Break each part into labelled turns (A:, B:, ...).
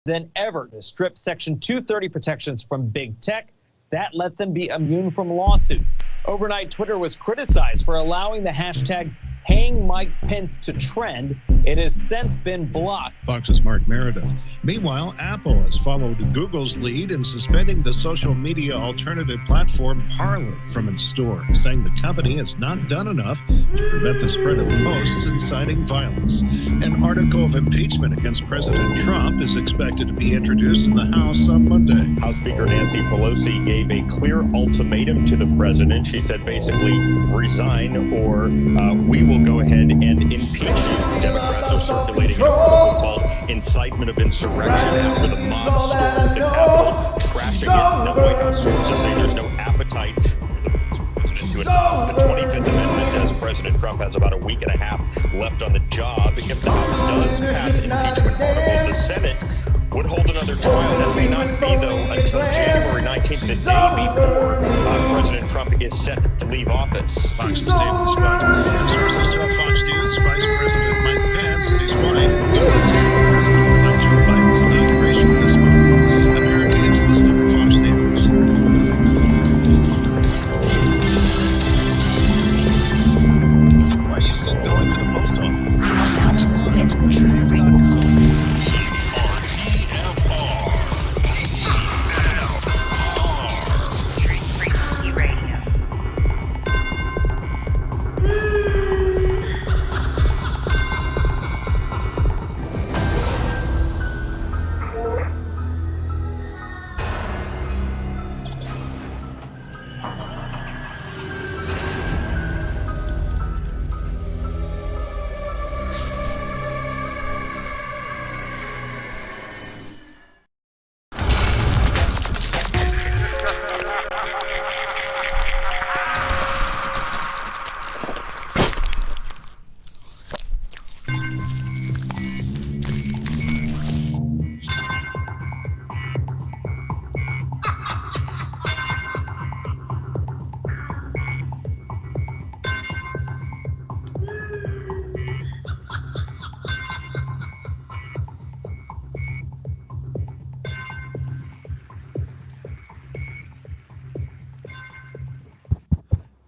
A: than ever to strip Section 230 protections from big tech. That let them be immune from lawsuits. Overnight, Twitter was criticized for allowing the hashtag Hang Mike Pence to trend. It has since been blocked.
B: Fox's Mark Meredith. Meanwhile, Apple has followed Google's lead in suspending the social media alternative platform Parler from its store, saying the company has not done enough to prevent the spread of posts inciting violence. An article of impeachment against President Trump is expected to be introduced in the House on Monday.
C: House Speaker Nancy Pelosi gave a clear ultimatum to the president. She said basically resign or we will go ahead and impeach you. Democrats are circulating an article called Incitement of Insurrection after the mob stormed the Capitol, trashing it. Now, White House sources say there's no appetite for the president to enact the 25th Amendment, as President Trump has about a week and a half left on the job. If the House does pass impeachment articles, the Senate would hold another trial. That may not be, though, until January 19th, the day before President Trump is set to leave office.
B: Fox News David Scott. Sources tell Fox News Vice President Mike Pence and his wife will attend President-elect Joe Biden's inauguration this month. Americans listening to Fox News. Why are you still going to the post office?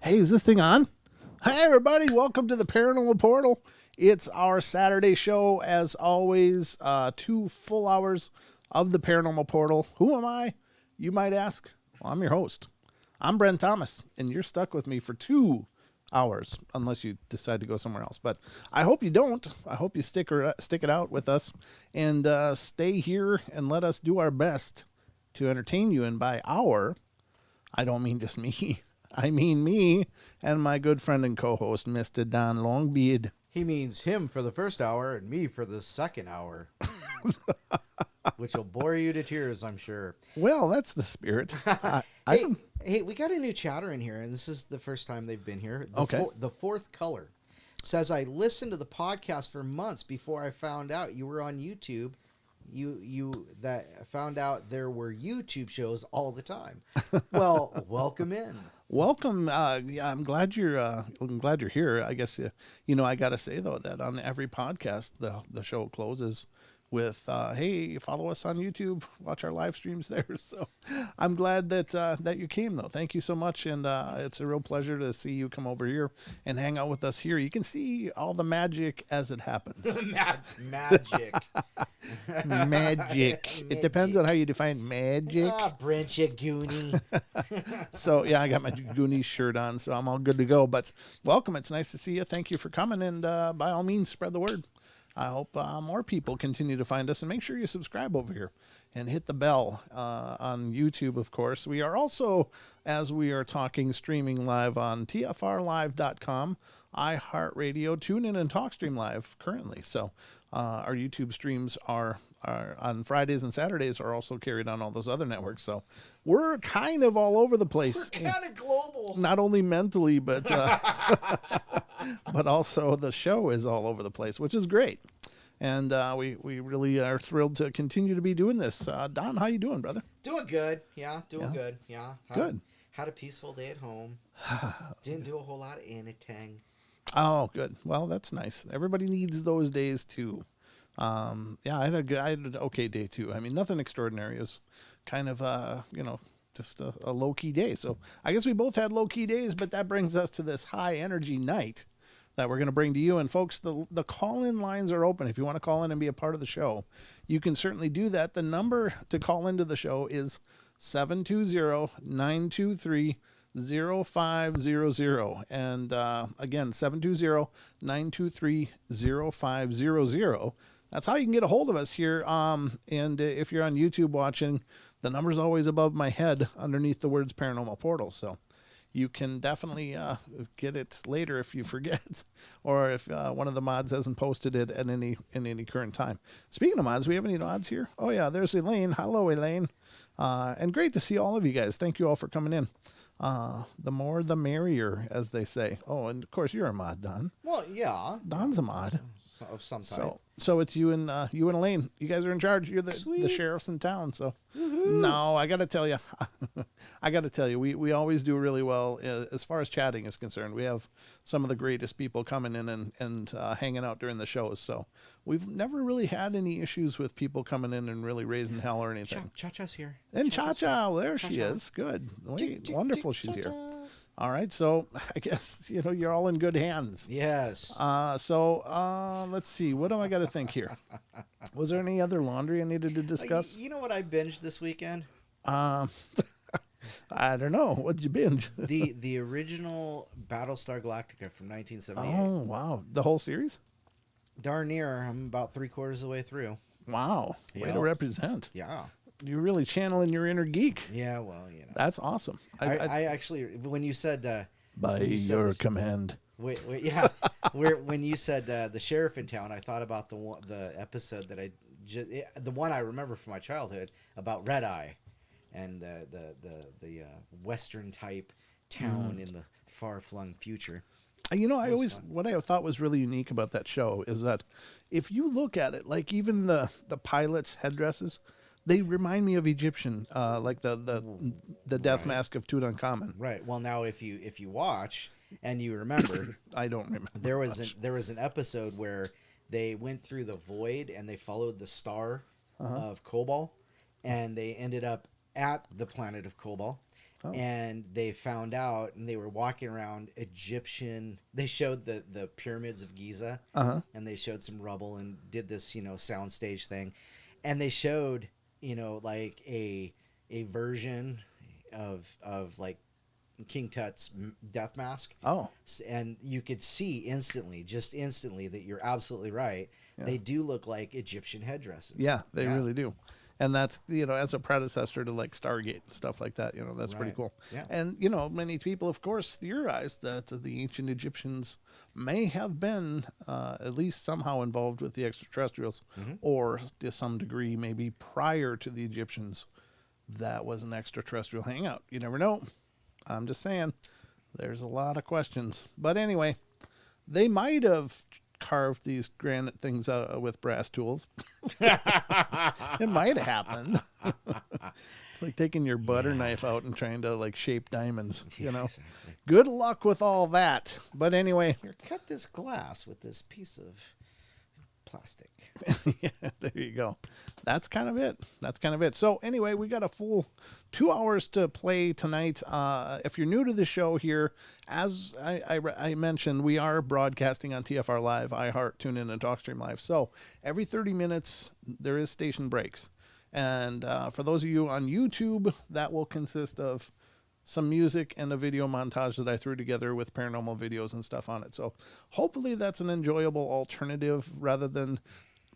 D: Hey, is this thing on? Hi, everybody. Welcome to the Paranormal Portal. It's our Saturday show, as always. 2 full hours of the Paranormal Portal. Who am I? You might ask. Well, I'm your host. I'm Brent Thomas, and you're stuck with me for 2 hours, unless you decide to go somewhere else. But I hope you don't. I hope you stick it out with us and stay here and let us do our best to entertain you. And by our, I don't mean just me. I mean me and my good friend and co-host, Mr. Don Longbeard.
E: He means him for the first hour and me for the second hour, which will bore you to tears, I'm sure.
D: Well, that's the spirit.
E: Hey, we got a new chatter in here, and this is the first time they've been here. The fourth color says, I listened to the podcast for months before I found out you were on YouTube. You that found out there were YouTube shows all the time. Well, welcome in.
D: Welcome. Yeah, I'm glad you're here. I guess I got to say though that on every podcast the show closes with hey, follow us on YouTube, watch our live streams there. So I'm glad that you came though. Thank you so much, and it's a real pleasure to see you come over here and hang out with us here. You can see all the magic as it happens.
E: Magic.
D: Magic. It depends on how you define magic.
E: Brent, you goonie.
D: So yeah, I got my Goonies shirt on, so I'm all good to go. But welcome. It's nice to see you. Thank you for coming, and by all means, spread the word. I hope more people continue to find us, and make sure you subscribe over here and hit the bell on YouTube, of course. We are also, as we are talking, streaming live on tfrlive.com, iHeartRadio, TuneIn, and TalkStream Live currently. So our YouTube streams are on Fridays and Saturdays are also carried on all those other networks. So we're kind of all over the place.
E: We're kind of global.
D: Not only mentally, but but also the show is all over the place, which is great. And we really are thrilled to continue to be doing this. Don, how you doing, brother?
E: Doing good. Yeah, doing good. Yeah.
D: Good.
E: Had a peaceful day at home. Didn't do a whole lot of anything.
D: Oh, good. Well, that's nice. Everybody needs those days too. Yeah, I had an okay day too. I mean, nothing extraordinary. It was kind of, just a low-key day. So I guess we both had low-key days, but that brings us to this high-energy night that we're going to bring to you. And folks, the call-in lines are open. If you want to call in and be a part of the show, you can certainly do that. The number to call into the show is 720-923-0500. And again, 720-923-0500. That's how you can get a hold of us here. And if you're on YouTube watching, the number's always above my head underneath the words Paranormal Portal. So you can definitely get it later if you forget, or if one of the mods hasn't posted it at any current time. Speaking of mods, we have any mods here? Oh yeah, there's Elaine. Hello, Elaine. And great to see all of you guys. Thank you all for coming in. The more the merrier, as they say. Oh, and of course you're a mod, Don.
E: Well, yeah.
D: Don's a mod.
E: Of some type.
D: So it's you and Elaine. You guys are in charge. You're the sheriffs in town. So no, I got to tell you, we always do really well as far as chatting is concerned. We have some of the greatest people coming in and hanging out during the shows. So we've never really had any issues with people coming in and really raising hell or anything.
E: Cha-Cha's here.
D: And Cha-Cha, there she is. Good. Wonderful she's here. All right, so I guess, you're all in good hands.
E: Yes.
D: So let's see. What do I got to think here? Was there any other laundry I needed to discuss?
E: You know what I binged this weekend?
D: I don't know. What'd you binge?
E: The original Battlestar Galactica from 1978.
D: Oh, wow. The whole series?
E: Darn near. I'm about 3/4 of the way through.
D: Wow. Way to represent.
E: Yeah.
D: You're really channeling your inner geek.
E: Yeah, well,
D: That's awesome.
E: I actually, when you said...
D: by your command.
E: Wait, yeah. When you said the sheriff in town, I thought about the episode that the one I remember from my childhood about Red Eye and the Western type town in the far-flung future.
D: What I thought was really unique about that show is that if you look at it, like even the pilots' headdresses, they remind me of Egyptian, like the death mask of Tutankhamun.
E: Right. Well, now if you watch and you remember,
D: I don't remember.
E: There was an episode where they went through the void and they followed the star of Kobol, and they ended up at the planet of Kobol. Oh. And they found out, and they were walking around Egyptian. They showed the pyramids of Giza, and they showed some rubble and did this soundstage thing, and they showed like a version of like King Tut's death mask. Oh, and you could see instantly that you're absolutely right. Yeah. They do look like Egyptian headdresses.
D: Yeah, they really do. And that's, as a predecessor to like Stargate and stuff like that, that's pretty cool. Yeah. And, many people, of course, theorize that the ancient Egyptians may have been at least somehow involved with the extraterrestrials, or to some degree, maybe prior to the Egyptians, that was an extraterrestrial hangout. You never know. I'm just saying, there's a lot of questions. But anyway, they might have carved these granite things out with brass tools. It might have happened. It's like taking your butter knife out and trying to like shape diamonds, Exactly. Good luck with all that. But anyway,
E: here, cut this glass with this piece of plastic.
D: Yeah, there you go. That's kind of it. So anyway, we got a full 2 hours to play tonight. If you're new to the show here, as I mentioned, we are broadcasting on TFR Live, iHeart, TuneIn, and TalkStream Live. So every 30 minutes, there is station breaks. And for those of you on YouTube, that will consist of some music and a video montage that I threw together with paranormal videos and stuff on it. So hopefully that's an enjoyable alternative rather than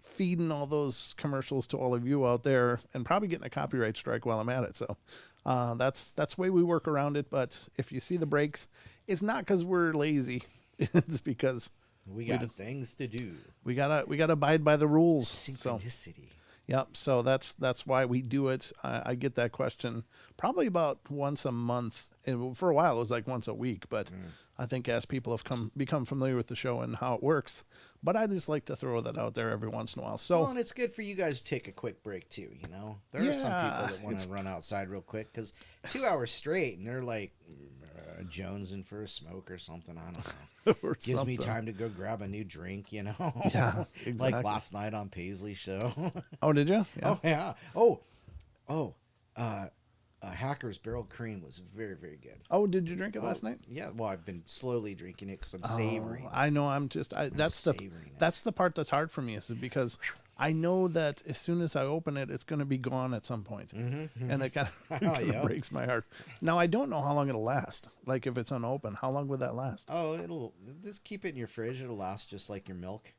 D: feeding all those commercials to all of you out there and probably getting a copyright strike while I'm at it. So that's the way we work around it. But if you see the breaks, it's not because we're lazy. It's because
E: we got things to do.
D: We gotta abide by the rules.
E: Synchronicity.
D: Yep. So that's why we do it. I get that question probably about once a month. And for a while, it was like once a week. But I think as people have become familiar with the show and how it works, But I just like to throw that out there every once in a while. So,
E: well, and it's good for you guys to take a quick break too. You know, there are some people that want to run outside real quick because 2 hours straight, and they're like jonesing for a smoke or something. I don't know. Gives me time to go grab a new drink. You know,
D: yeah, exactly.
E: Like last night on Paisley's show.
D: Oh, did you?
E: Yeah. Oh, yeah. Hacker's Barrel Cream was very, very good.
D: Oh, did you drink it last night?
E: Yeah. Well, I've been slowly drinking it because I'm savoring.
D: I know. That's the part that's hard for me is because I know that as soon as I open it, it's going to be gone at some point, and it kind of breaks my heart. Now I don't know how long it'll last. Like if it's unopened, how long would that last?
E: Oh, it'll just keep it in your fridge. It'll last just like your milk.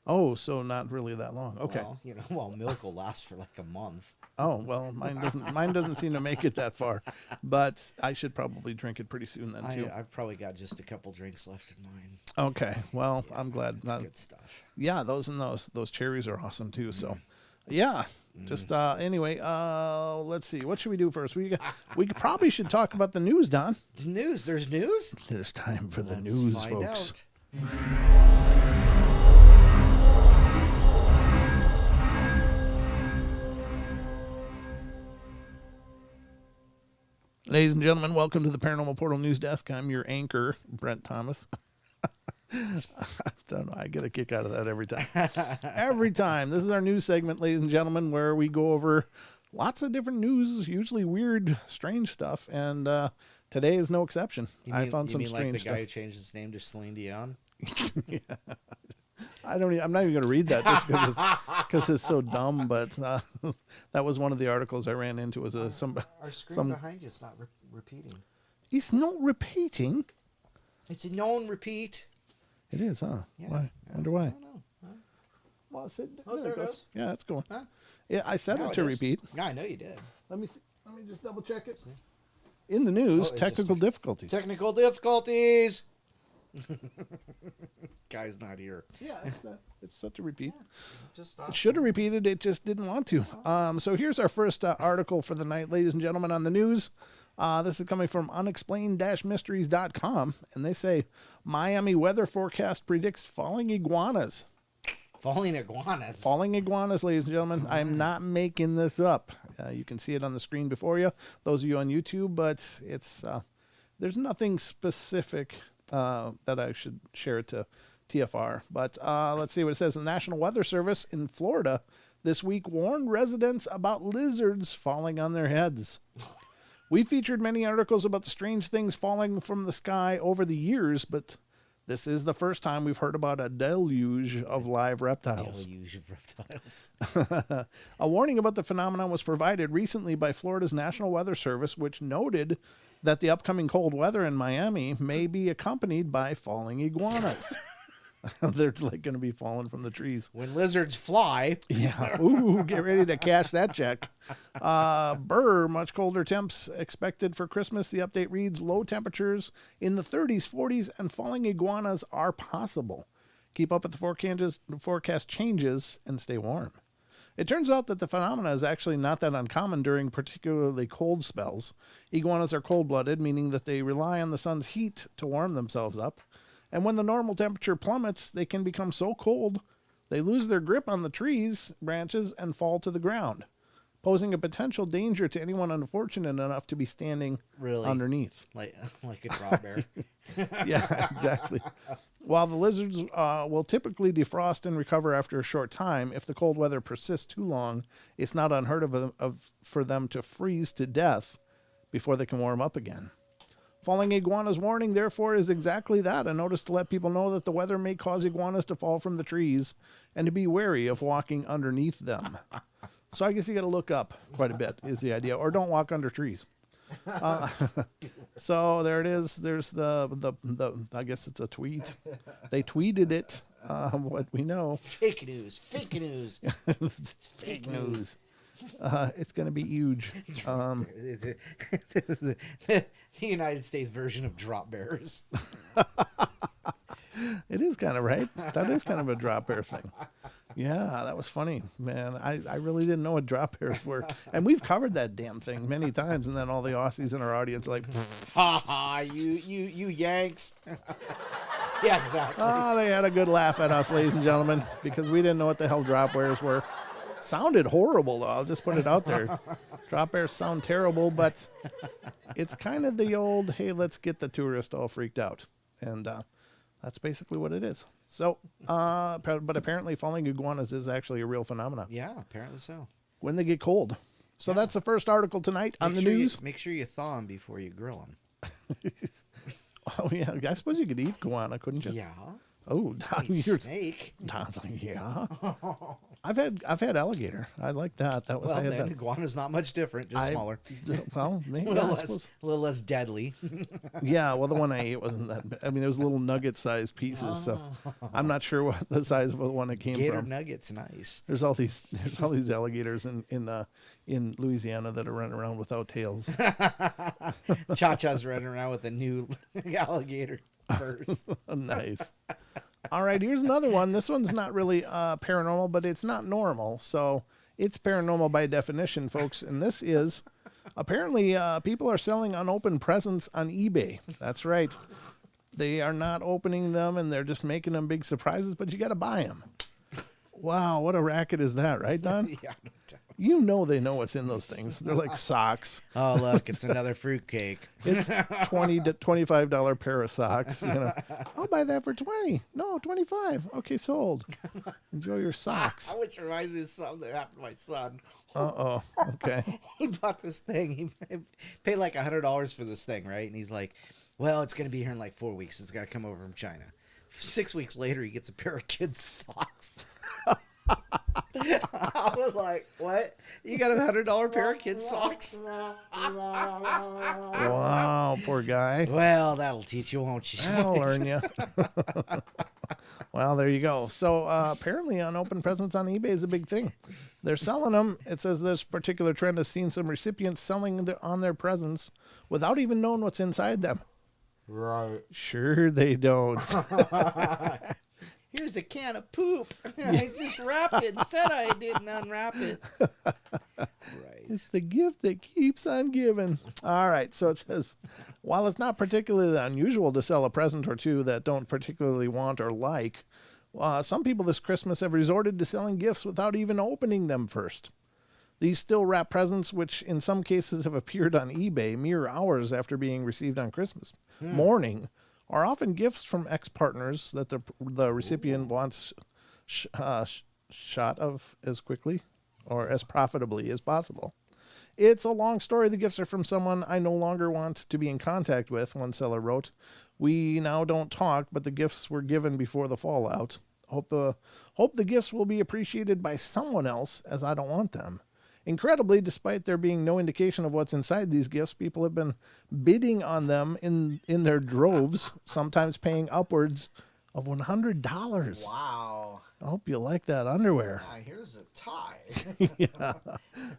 D: Oh, so not really that long. Okay.
E: Well, milk will last for like a month.
D: Oh, well, mine doesn't seem to make it that far, but I should probably drink it pretty soon then too.
E: I've probably got just a couple drinks left in mine.
D: Okay. Well, I'm glad.
E: That's good stuff.
D: Yeah, those cherries are awesome too. So, yeah. Just anyway, let's see. What should we do first? We probably should talk about the news, Don.
E: The news. There's news.
D: There's time for the news,
E: find
D: folks.
E: Out.
D: Ladies and gentlemen, welcome to the Paranormal Portal News Desk. I'm your anchor, Brent Thomas. I don't know. I get a kick out of that every time. Every time. This is our news segment, ladies and gentlemen, where we go over lots of different news, usually weird, strange stuff. And today is no exception. I found some strange stuff.
E: Like the guy who changed his name to Celine Dion?
D: Yeah. I'm not even going to read that just because it's so dumb. But that was one of the articles I ran into. Was our
E: screen behind you is not repeating.
D: It's not repeating.
E: It's a known repeat.
D: It is, huh?
E: Yeah.
D: Why? I wonder why.
E: I don't know. Huh?
D: Well,
E: there it goes.
D: Yeah, it's going.
E: Huh?
D: Yeah, I said it to repeat.
E: Yeah, I know you did.
D: Let me see. Let me just double check it. In the news, technical difficulties.
E: Technical difficulties. Guy's not here.
D: Yeah, it's set to repeat.
E: Yeah,
D: it should have repeated. It just didn't want to. So here's our first article for the night, ladies and gentlemen, on the news. This is coming from unexplained-mysteries.com, and they say Miami weather forecast predicts falling iguanas.
E: Falling iguanas.
D: Falling iguanas, ladies and gentlemen. I'm not making this up. You can see it on the screen before you, those of you on YouTube, but it's there's nothing specific that I should share it to TFR. But let's see what it says. The National Weather Service in Florida this week warned residents about lizards falling on their heads. We featured many articles about the strange things falling from the sky over the years, but this is the first time we've heard about a deluge of live reptiles. A warning about the phenomenon was provided recently by Florida's National Weather Service, which noted that the upcoming cold weather in Miami may be accompanied by falling iguanas. They're like going to be falling from the trees.
E: When lizards fly.
D: Yeah. Ooh, get ready to cash that check. Much colder temps expected for Christmas. The update reads, low temperatures in the 30s, 40s, and falling iguanas are possible. Keep up with the forecast changes and stay warm. It turns out that the phenomena is actually not that uncommon during particularly cold spells. Iguanas are cold-blooded, meaning that they rely on the sun's heat to warm themselves up. And when the normal temperature plummets, they can become so cold, they lose their grip on the trees, branches, and fall to the ground, posing a potential danger to anyone unfortunate enough to be standing underneath.
E: Like a drop bear.
D: Yeah, exactly. While the lizards will typically defrost and recover after a short time, if the cold weather persists too long, it's not unheard of for them to freeze to death before they can warm up again. Falling iguanas warning, therefore, is exactly that, a notice to let people know that the weather may cause iguanas to fall from the trees and to be wary of walking underneath them. So I guess you got to look up quite a bit is the idea, or don't walk under trees. So there it is. There's the I guess it's a tweet. They tweeted it. What we know.
E: Fake news.
D: It's fake news. It's going to be huge.
E: The United States version of drop bears.
D: It is kind of right. That is kind of a drop bear thing. Yeah, that was funny, man. I really didn't know what drop bears were. And we've covered that damn thing many times, and then all the Aussies in our audience are like,
E: ha ha, you Yanks. Yeah, exactly.
D: Oh, they had a good laugh at us, ladies and gentlemen, because we didn't know what the hell drop bears were. Sounded horrible, though. I'll just put it out there. Drop bears sound terrible, but it's kind of the old, hey, let's get the tourist all freaked out. And that's basically what it is. So, but apparently falling iguanas is actually a real phenomenon.
E: Yeah, apparently so.
D: When they get cold. So that's the first article tonight on the news.
E: Make sure you thaw them before you grill them.
D: Oh, yeah. I suppose you could eat iguana, couldn't you?
E: Yeah.
D: Oh, you're
E: snake.
D: Don's like, yeah. I've had alligator. I like that. That was
E: iguana's not much different, just smaller.
D: Well, maybe
E: a little less deadly.
D: Yeah, well, the one I ate wasn't that. I mean, it was little nugget-sized pieces, so I'm not sure what the size of the one it came
E: Gator
D: from.
E: nuggets, nice.
D: There's all these alligators in Louisiana that are running around without tails.
E: Cha-Cha's running around with a new alligator purse.
D: Nice. All right, here's another one. This one's not really paranormal, but it's not normal. So it's paranormal by definition, folks. And this is apparently people are selling unopened presents on eBay. That's right. They are not opening them, and they're just making them big surprises, but you got to buy them. Wow, what a racket is that, right, Don?
E: Yeah, no doubt.
D: You know they know what's in those things. They're like socks.
E: Oh, look, it's another fruitcake.
D: It's $20 to $25 pair of socks. You know, I'll buy that for $20. No, $25. Okay, sold. Enjoy your socks.
E: Which reminds me of something that happened to my son.
D: Uh-oh. Okay.
E: He bought this thing. He paid like $100 for this thing, right? And he's like, well, it's going to be here in like 4 weeks. It's got to come over from China. 6 weeks later, he gets a pair of kids' socks. I was like, what? You got a $100 pair of kids' socks?
D: Wow, poor guy.
E: Well, that'll teach you, won't you?
D: That'll learn you. Well, there you go. So apparently unopened presents on eBay is a big thing. They're selling them. It says this particular trend has seen some recipients selling on their presents without even knowing what's inside them.
E: Right.
D: Sure they don't.
E: Here's a can of poop. I just wrapped it and said I didn't unwrap it. Right.
D: It's the gift that keeps on giving. All right. So it says, while it's not particularly unusual to sell a present or two that don't particularly want or like, some people this Christmas have resorted to selling gifts without even opening them first. These still wrap presents, which in some cases have appeared on eBay mere hours after being received on Christmas morning, are often gifts from ex-partners that the recipient wants shot of as quickly or as profitably as possible. It's a long story. The gifts are from someone I no longer want to be in contact with, one seller wrote. We now don't talk, but the gifts were given before the fallout. Hope the gifts will be appreciated by someone else, as I don't want them. Incredibly, despite there being no indication of what's inside these gifts, people have been bidding on them in their droves, sometimes paying upwards of $100.
E: Wow.
D: I hope you like that underwear.
E: Here's a tie.
D: Yeah.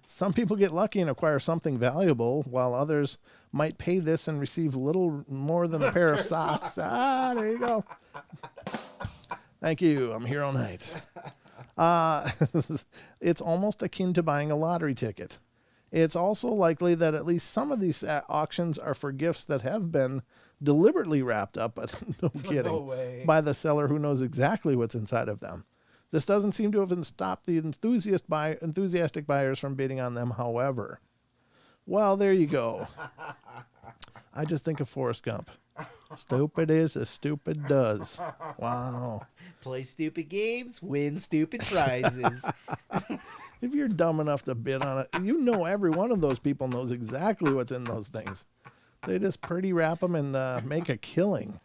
D: Some people get lucky and acquire something valuable, while others might pay this and receive little more than a pair of socks. There you go. Thank you. I'm here all night. It's almost akin to buying a lottery ticket. It's also likely that at least some of these auctions are for gifts that have been deliberately wrapped up, no kidding,
E: No way.
D: by the seller who knows exactly what's inside of them. This doesn't seem to have stopped the enthusiastic buyers from bidding on them, however. Well, there you go. I just think of Forrest Gump. Stupid is as stupid does. Wow.
E: Play stupid games, win stupid prizes.
D: If you're dumb enough to bid on it, you know every one of those people knows exactly what's in those things. They just pretty wrap them and make a killing.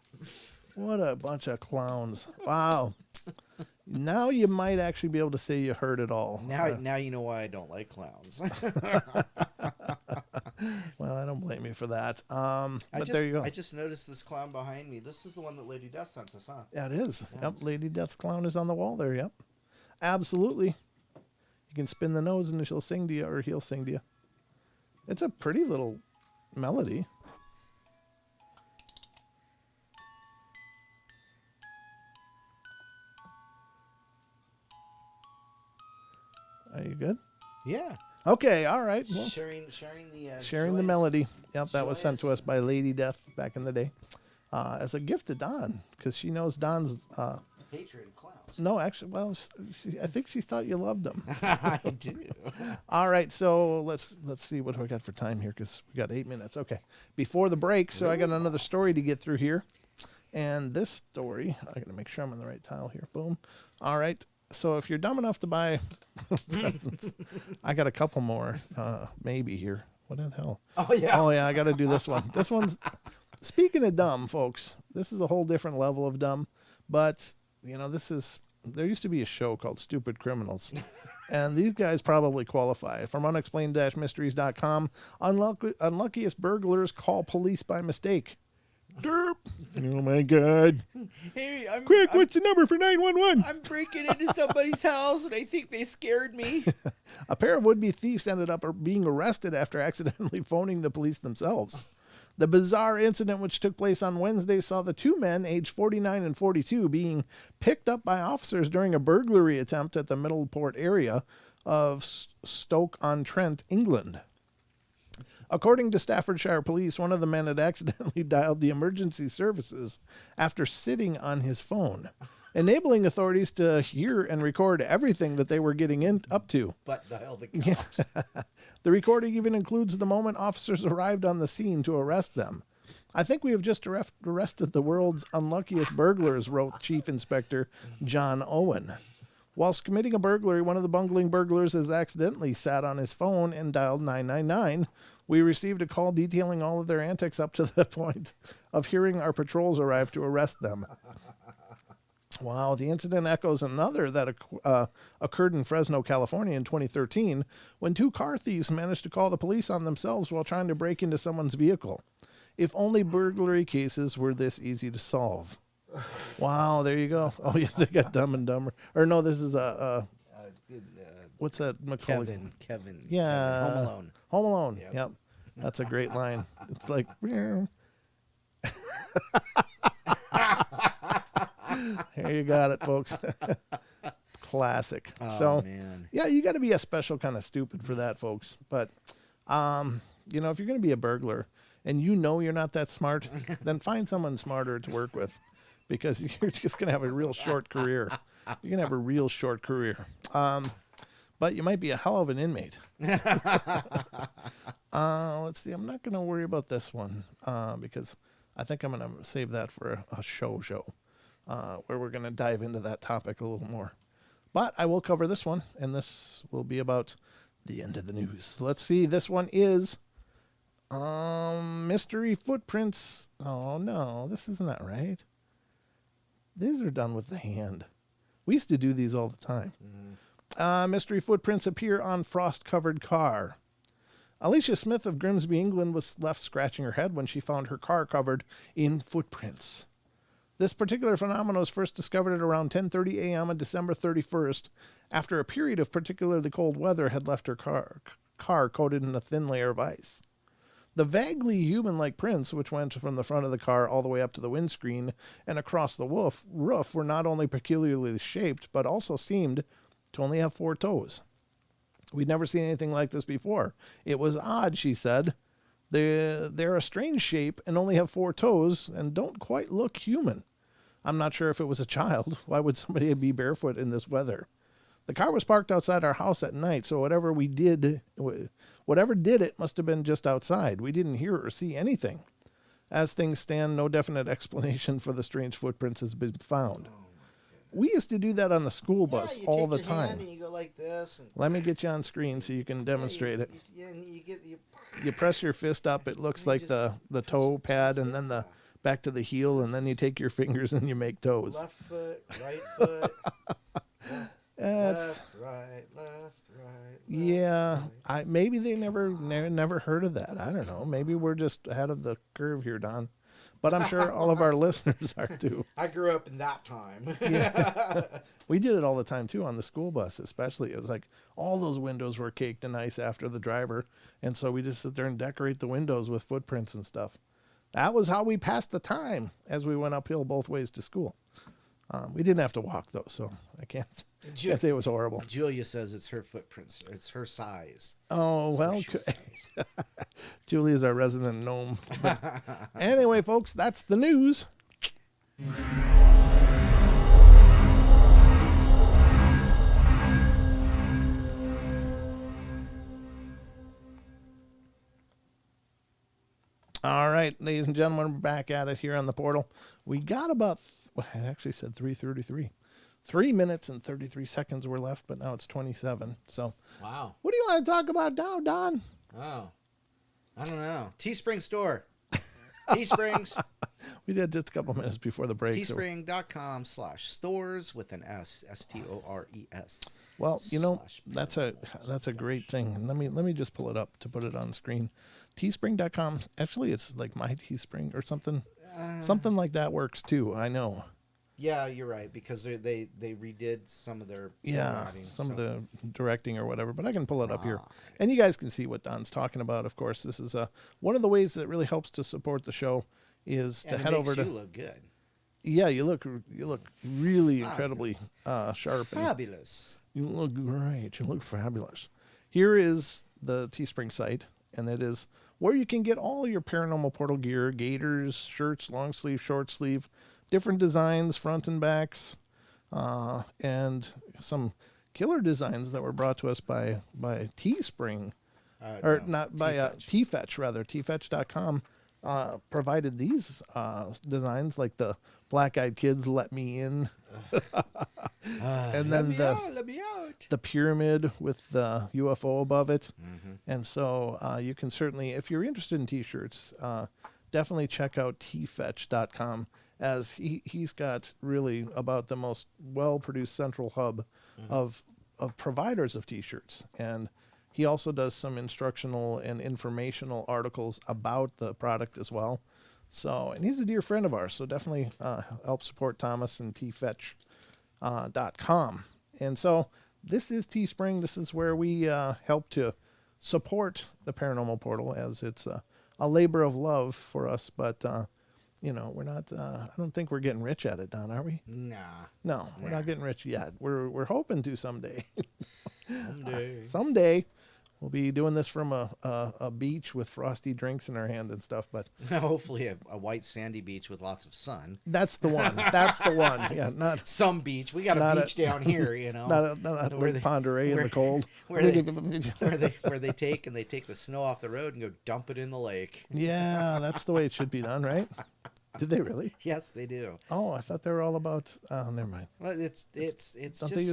D: What a bunch of clowns. Wow. Now you might actually be able to say you heard it all.
E: Now you know why I don't like clowns.
D: Well, I don't blame you for that. But there you go.
E: I just noticed this clown behind me. This is the one that Lady Death sent us, huh?
D: Yeah, it is.
E: Yes.
D: Yep, Lady Death's clown is on the wall there, yep. Absolutely. You can spin the nose and she'll sing to you, or he'll sing to you. It's a pretty little melody. Are you good?
E: Yeah.
D: Okay, all right. Well,
E: Sharing the
D: the melody. Yep, that was sent to us by Lady Death back in the day. as a gift to Don, because she knows Don's
E: Hatred of clowns.
D: no, actually, well, I think she thought you loved them.
E: I do.
D: All right, so let's see what we got for time here, because we got 8 minutes. Okay, before the break, so I got another story to get through here, and this story, I got to make sure I'm on the right tile here. Boom. All right, so if you're dumb enough to buy presents, I got a couple more, maybe here. What the hell?
E: Oh yeah.
D: I got to do this one. This one's speaking of dumb, folks. This is a whole different level of dumb, but there used to be a show called Stupid Criminals, and these guys probably qualify. From unexplained-mysteries.com, unluckiest burglars call police by mistake. Derp. Oh my God.
E: Hey,
D: What's the number for 911?
E: I'm breaking into somebody's house and I think they scared me.
D: A pair of would-be thieves ended up being arrested after accidentally phoning the police themselves. The bizarre incident, which took place on Wednesday, saw the two men, aged 49 and 42, being picked up by officers during a burglary attempt at the Middleport area of Stoke-on-Trent, England. According to Staffordshire Police, one of the men had accidentally dialed the emergency services after sitting on his phone, enabling authorities to hear and record everything that they were getting up to.
E: But dial the cops.
D: The recording even includes the moment officers arrived on the scene to arrest them. I think we have just arrested the world's unluckiest burglars, wrote Chief Inspector John Owen. Whilst committing a burglary, one of the bungling burglars has accidentally sat on his phone and dialed 999. We received a call detailing all of their antics up to the point of hearing our patrols arrive to arrest them. Wow, the incident echoes another that occurred in Fresno, California in 2013, when two car thieves managed to call the police on themselves while trying to break into someone's vehicle. If only burglary cases were this easy to solve. Wow, there you go. Oh, yeah, they got Dumb and Dumber. Or no, this is what's that? Macaulay?
E: Kevin.
D: Yeah.
E: Home Alone.
D: Home Alone. Yep. That's a great line. It's like, here you got it, folks. Classic.
E: Oh, man.
D: Yeah, you got to be a special kind of stupid for that, folks. But, if you're going to be a burglar and you're not that smart, then find someone smarter to work with, because you're just going to have a real short career. You're going to have a real short career. But you might be a hell of an inmate. Let's see. I'm not going to worry about this one because I think I'm going to save that for a show where we're going to dive into that topic a little more. But I will cover this one, and this will be about the end of the news. Let's see. This one is mystery footprints. Oh, no. This isn't that right. These are done with the hand. We used to do these all the time. Mystery footprints appear on frost-covered car. Alicia Smith of Grimsby, England, was left scratching her head when she found her car covered in footprints. This particular phenomenon was first discovered at around 10:30 a.m. on December 31st, after a period of particularly cold weather had left her car coated in a thin layer of ice. The vaguely human-like prints, which went from the front of the car all the way up to the windscreen and across the roof, were not only peculiarly shaped, but also seemed to only have 4 toes. We'd never seen anything like this before. It was odd, she said. They're a strange shape and only have 4 toes and don't quite look human. I'm not sure if it was a child. Why would somebody be barefoot in this weather? The car was parked outside our house at night, so whatever did it must have been just outside. We didn't hear or see anything. As things stand, no definite explanation for the strange footprints has been found. We used to do that on the school bus all the time.
E: Hand and you go like this. And
D: let me get you on screen so you can demonstrate it. You press your fist up. It looks like the toe pad and then the back to the heel, and then you take your fingers and you make toes.
E: Left foot, right foot. Left, right.
D: Yeah, maybe they never heard of that. I don't know. Maybe we're just ahead of the curve here, Don. But I'm sure all of our listeners are too.
E: I grew up in that time.
D: Yeah. We did it all the time too on the school bus, especially. It was like all those windows were caked in ice after the driver, and so we just sit there and decorate the windows with footprints and stuff. That was how we passed the time as we went uphill both ways to school. We didn't have to walk though, so I can't say it was horrible.
E: Julia says it's her footprints. It's her size.
D: Oh, well, Julie is our resident gnome. But anyway, folks, that's the news. All right, ladies and gentlemen, we're back at it here on the portal. We got about, I actually said 3:33. 3 minutes and 33 seconds were left, but now it's 27. So,
E: wow.
D: What do you want to talk about now, Don?
E: Oh, I don't know. Teespring store. Teesprings.
D: We did just a couple minutes before the break.
E: Teespring.com/stores with an S, STORES.
D: Well, you know, that's a great thing. And let me just pull it up to put it on screen. Teespring.com. Actually, it's like my Teespring or something. Something like that works too. I know.
E: Yeah, you're right, because they redid some of their
D: of the directing or whatever. But I can pull it up here, and you guys can see what Don's talking about. Of course, this is one of the ways that really helps to support the show is to head over to.
E: You look good.
D: Yeah, you look really incredibly sharp.
E: Fabulous.
D: You look great. You look fabulous. Here is the Teespring site, and it is where you can get all your Paranormal Portal gear: gaiters, shirts, long sleeve, short sleeve. Different designs, front and backs, and some killer designs that were brought to us by Teespring, T-Fetch, rather. Tfetch.com provided these designs, like the Black-Eyed Kids "Let Me In," and then the pyramid with the UFO above it. Mm-hmm. And so you can certainly, if you're interested in T-shirts, definitely check out tfetch.com. As he's got really about the most well-produced central hub of providers of T-shirts. And he also does some instructional and informational articles about the product as well. So, and he's a dear friend of ours, so definitely help support Thomas and tfetch.com. And so this is Teespring. This is where we help to support the Paranormal Portal, as it's a labor of love for us, but you know, we're not, I don't think we're getting rich at it, Don, are we?
E: Nah.
D: No, we're not getting rich yet. We're hoping to someday.
E: Someday.
D: Someday. We'll be doing this from a beach with frosty drinks in our hand and stuff, but
E: hopefully a white sandy beach with lots of sun.
D: That's the one. That's the one. Yeah, not
E: some beach. We got a beach down here, you know.
D: Not Lake Ponderay in the cold.
E: Where they take the snow off the road and go dump it in the lake.
D: Yeah, that's the way it should be done, right? Did they really?
E: Yes, they do.
D: Oh, I thought they were all about. Oh, never mind.
E: Well, it's just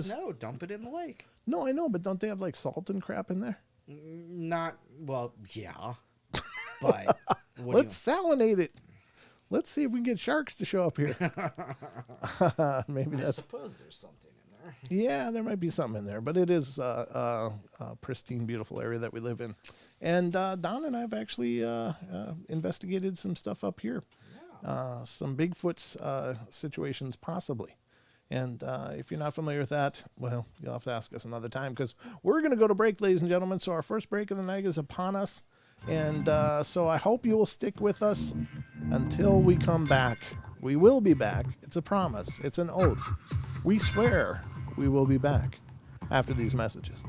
E: snow. Dump it in the lake.
D: No, I know, but don't they have like salt and crap in there?
E: Not well, yeah. But
D: let's salinate it. Let's see if we can get sharks to show up here. Maybe
E: I suppose there's something in there.
D: Yeah, there might be something in there, but it is a pristine, beautiful area that we live in. And Don and I have actually investigated some stuff up here. Yeah. Some Bigfoot situations, possibly. And if you're not familiar with that, well, you'll have to ask us another time, because we're going to go to break, ladies and gentlemen. So our first break of the night is upon us. And so I hope you will stick with us until we come back. We will be back. It's a promise. It's an oath. We swear we will be back after these messages.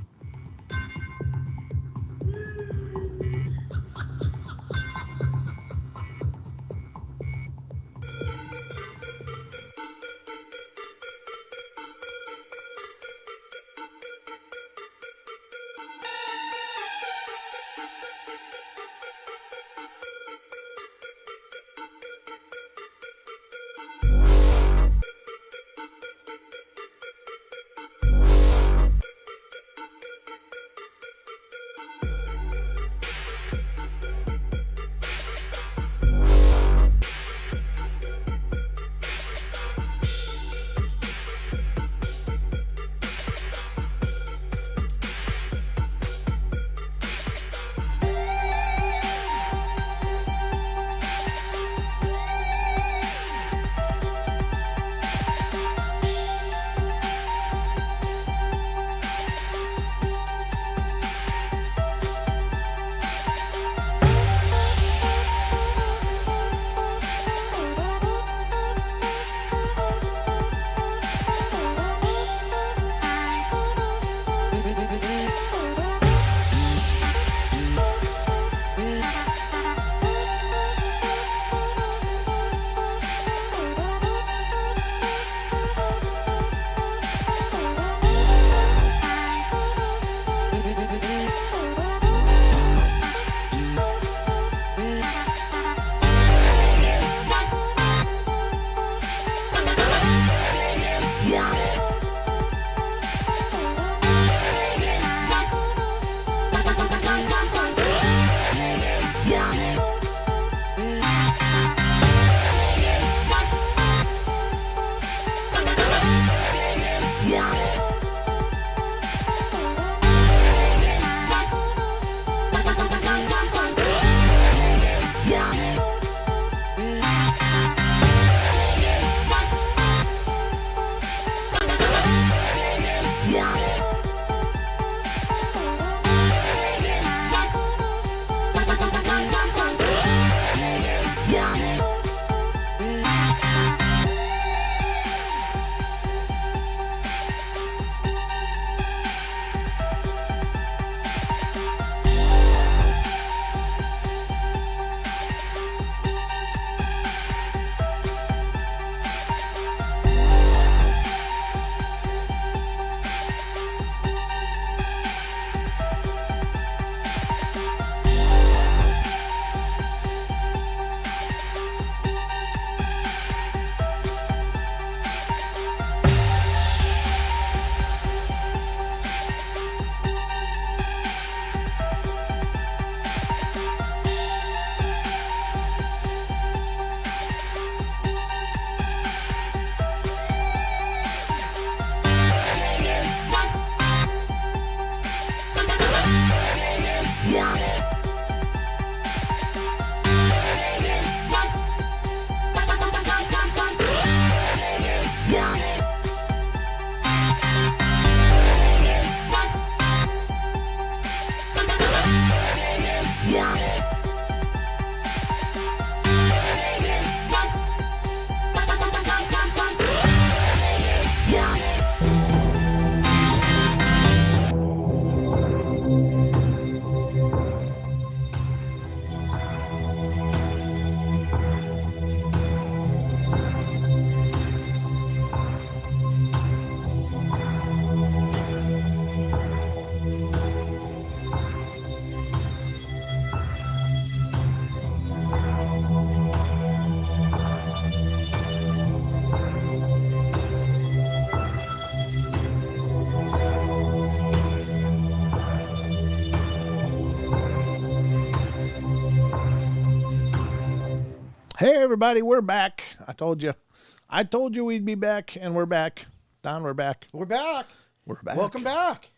D: Hey, everybody, we're back. I told you we'd be back, and we're back. Don, we're back.
E: We're back.
D: We're back.
E: Welcome back.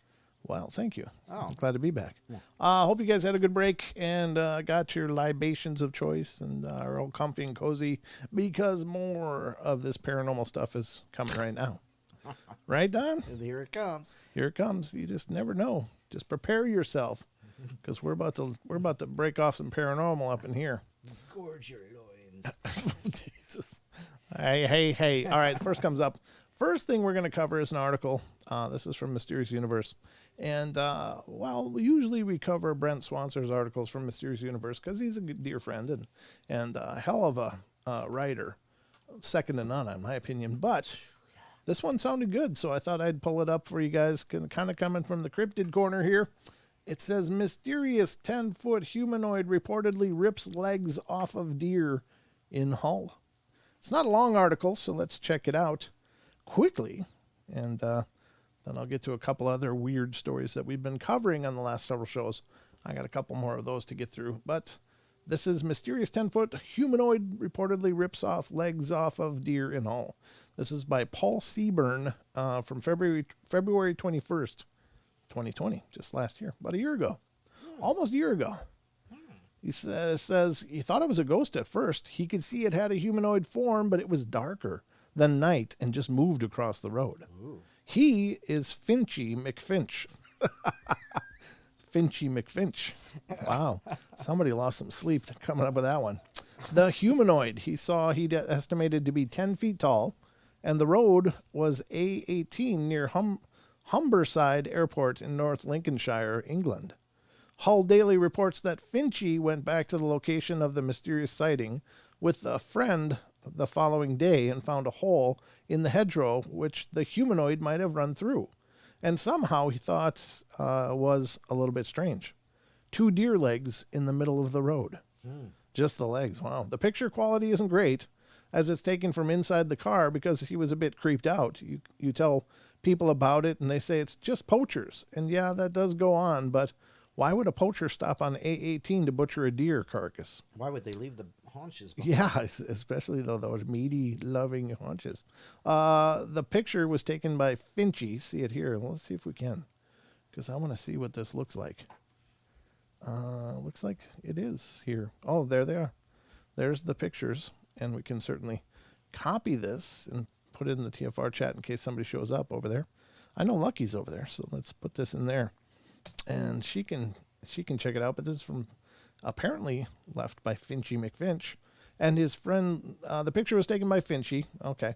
D: Well, thank you.
E: Oh.
D: I'm glad to be back.
E: Yeah.
D: Hope you guys had a good break and got your libations of choice and are all comfy and cozy because more of this paranormal stuff is coming right now. Right, Don?
E: And here it comes.
D: Here it comes. You just never know. Just prepare yourself because we're about to break off some paranormal up in here.
E: Gorge your loins.
D: Jesus. Hey. All right, first comes up. First thing we're going to cover is an article. This is from Mysterious Universe. And, usually we cover Brent Swancer's articles from Mysterious Universe because he's a good, dear friend and a hell of a writer. Second to none, in my opinion. But this one sounded good, so I thought I'd pull it up for you guys. Kind of coming from the cryptid corner here. It says, mysterious 10-foot humanoid reportedly rips legs off of deer in Hull. It's not a long article, so let's check it out quickly. And then I'll get to a couple other weird stories that we've been covring on the last several shows. I got a couple more of those to get through. But this is mysterious 10-foot humanoid reportedly rips off legs off of deer in Hull. This is by Paul Seaburn from February 21st. 2020, just last year, about a year ago, almost a year ago. He says he thought it was a ghost at first. He could see it had a humanoid form, but it was darker than night and just moved across the road. Ooh. He is Finchy McFinch. Finchy McFinch. Wow. Somebody lost some sleep coming up with that one. The humanoid he saw, he estimated to be 10 feet tall, and the road was A18 near Humberside Airport in North Lincolnshire, England. Hull Daily reports that Finchy went back to the location of the mysterious sighting with a friend the following day and found a hole in the hedgerow which the humanoid might have run through, and somehow he thought was a little bit strange. 2 deer legs in the middle of the road. Just the legs. Wow. The picture quality isn't great, as it's taken from inside the car because he was a bit creeped out. You tell people about it and they say it's just poachers. And yeah, that does go on, but why would a poacher stop on A18 to butcher a deer carcass?
E: Why would they leave the haunches behind?
D: Yeah, especially though those meaty, loving haunches. The picture was taken by Finchy. See it here. Let's see if we can, because I want to see what this looks like. Looks like it is here. Oh, there they are. There's the pictures. And we can certainly copy this and put it in the TFR chat in case somebody shows up over there. I know Lucky's over there, so let's put this in there. And she can check it out. But this is from apparently left by Finchy McFinch. And his friend, the picture was taken by Finchy. Okay.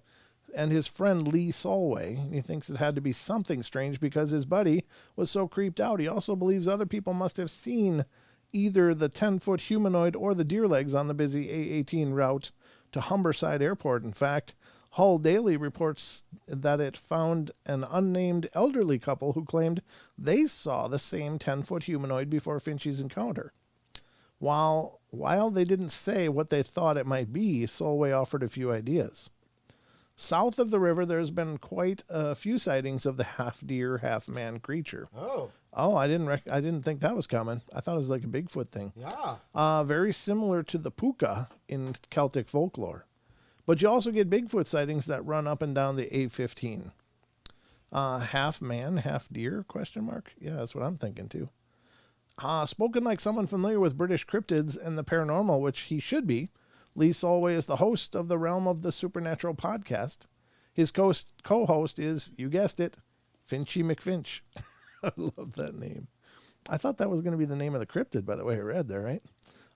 D: And his friend Lee Solway. He thinks it had to be something strange because his buddy was so creeped out. He also believes other people must have seen either the 10-foot humanoid or the deer legs on the busy A18 route to Humberside Airport. In fact, Hull Daily reports that it found an unnamed elderly couple who claimed they saw the same 10-foot humanoid before Finchy's encounter. While they didn't say what they thought it might be, Solway offered a few ideas. South of the river, there's been quite a few sightings of the half-deer, half-man creature. Oh, I didn't think that was coming. I thought it was like a Bigfoot thing.
E: Yeah.
D: Very similar to the puka in Celtic folklore. But you also get Bigfoot sightings that run up and down the A15. Half man, half deer, ? Yeah, that's what I'm thinking too. Spoken like someone familiar with British cryptids and the paranormal, which he should be, Lee Solway is the host of the Realm of the Supernatural podcast. His co-host is, you guessed it, Finchy McFinch. I love that name. I thought that was going to be the name of the cryptid, by the way I read there, right?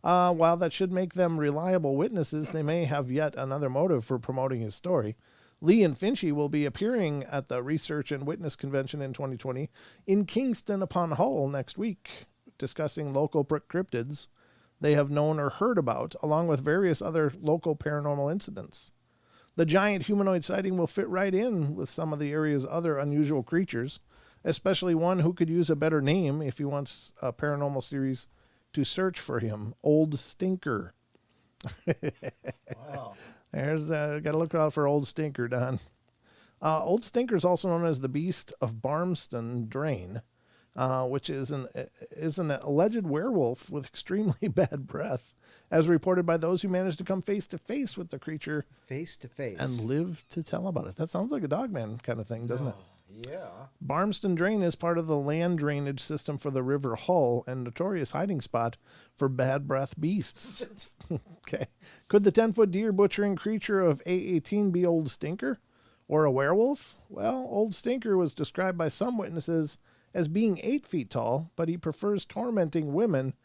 D: While that should make them reliable witnesses, they may have yet another motive for promoting his story. Lee and Finchy will be appearing at the Research and Witness Convention in 2020 in Kingston upon Hull next week, discussing local cryptids they have known or heard about, along with various other local paranormal incidents. The giant humanoid sighting will fit right in with some of the area's other unusual creatures, especially one who could use a better name if he wants a paranormal series to search for him. Old Stinker.
E: Wow.
D: There's got to look out for Old Stinker, Don. Old Stinker is also known as the Beast of Barmston Drain. which is an alleged werewolf with extremely bad breath, as reported by those who managed to come face to face with the creature.
E: Face to face.
D: And live to tell about it. That sounds like a Dogman kind of thing, doesn't it?
E: Yeah.
D: Barmston Drain is part of the land drainage system for the River Hull and notorious hiding spot for bad breath beasts. Okay. Could the 10-foot deer butchering creature of A18 be Old Stinker or a werewolf? Well, Old Stinker was described by some witnesses as being 8 feet tall, but he prefers tormenting women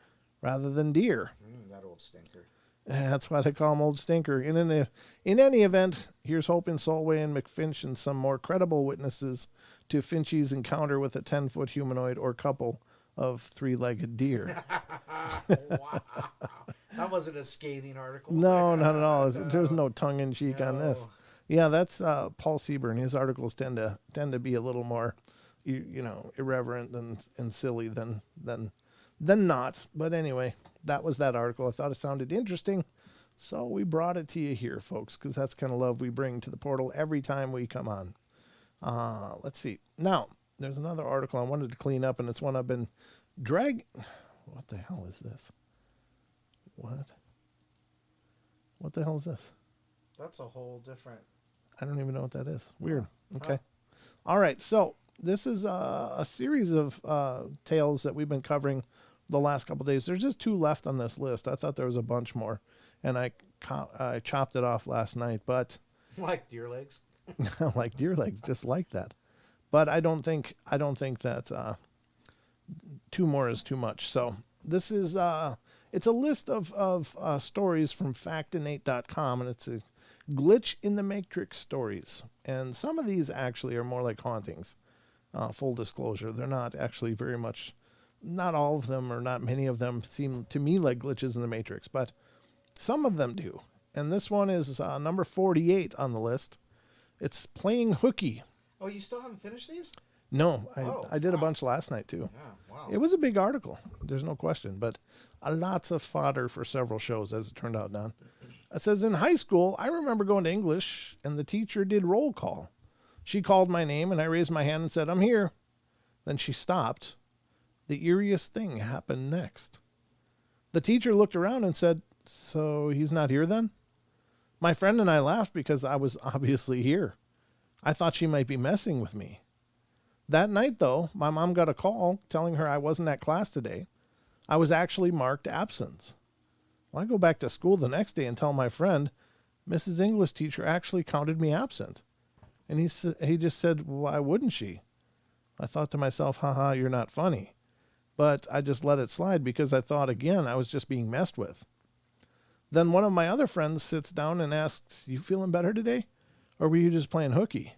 D: rather than deer.
E: That Old Stinker.
D: That's why they call him Old Stinker. In any event, here's hoping Solway and McFinch and some more credible witnesses to Finchy's encounter with a 10-foot humanoid or couple of 3-legged deer.
E: Wow. That wasn't a scathing article.
D: No, not at all. There's no tongue-in-cheek on this. Yeah, that's Paul Seaburn. His articles tend to be a little more, irreverent and silly than not. But anyway, that was that article. I thought it sounded interesting, so we brought it to you here, folks, because that's kind of love we bring to the portal every time we come on. Let's see. Now, there's another article I wanted to clean up, and it's one I've been dragging. What the hell is this? What the hell is this?
E: That's a whole different...
D: I don't even know what that is. Weird. Okay. All right, so this is a series of tales that we've been covering the last couple of days. There's just 2 left on this list. I thought there was a bunch more, and I chopped it off last night. But
E: like deer legs,
D: like deer legs, just like that. But I don't think that 2 more is too much. So this is it's a list of stories from Factinate.com, and it's a glitch in the matrix stories. And some of these actually are more like hauntings. Full disclosure, they're not actually very much. Not all of them, or not many of them, seem to me like glitches in the Matrix, but some of them do. And this one is number 48 on the list. It's playing hooky.
E: Oh, you still haven't finished these?
D: No, I did a bunch last night too.
E: Yeah, wow.
D: It was a big article. There's no question, but lots of fodder for several shows, as it turned out, Don. It says, in high school, I remember going to English, and the teacher did roll call. She called my name, and I raised my hand and said, "I'm here." Then she stopped. The eeriest thing happened next. The teacher looked around and said, "So he's not here then?" My friend and I laughed because I was obviously here. I thought she might be messing with me. That night, though, my mom got a call telling her I wasn't at class today. I was actually marked absent. Well, I go back to school the next day and tell my friend, Mrs. English teacher actually counted me absent. And he just said, "Why wouldn't she?" I thought to myself, haha, you're not funny. But I just let it slide because I thought, again, I was just being messed with. Then one of my other friends sits down and asks, "You feeling better today? Or were you just playing hooky?"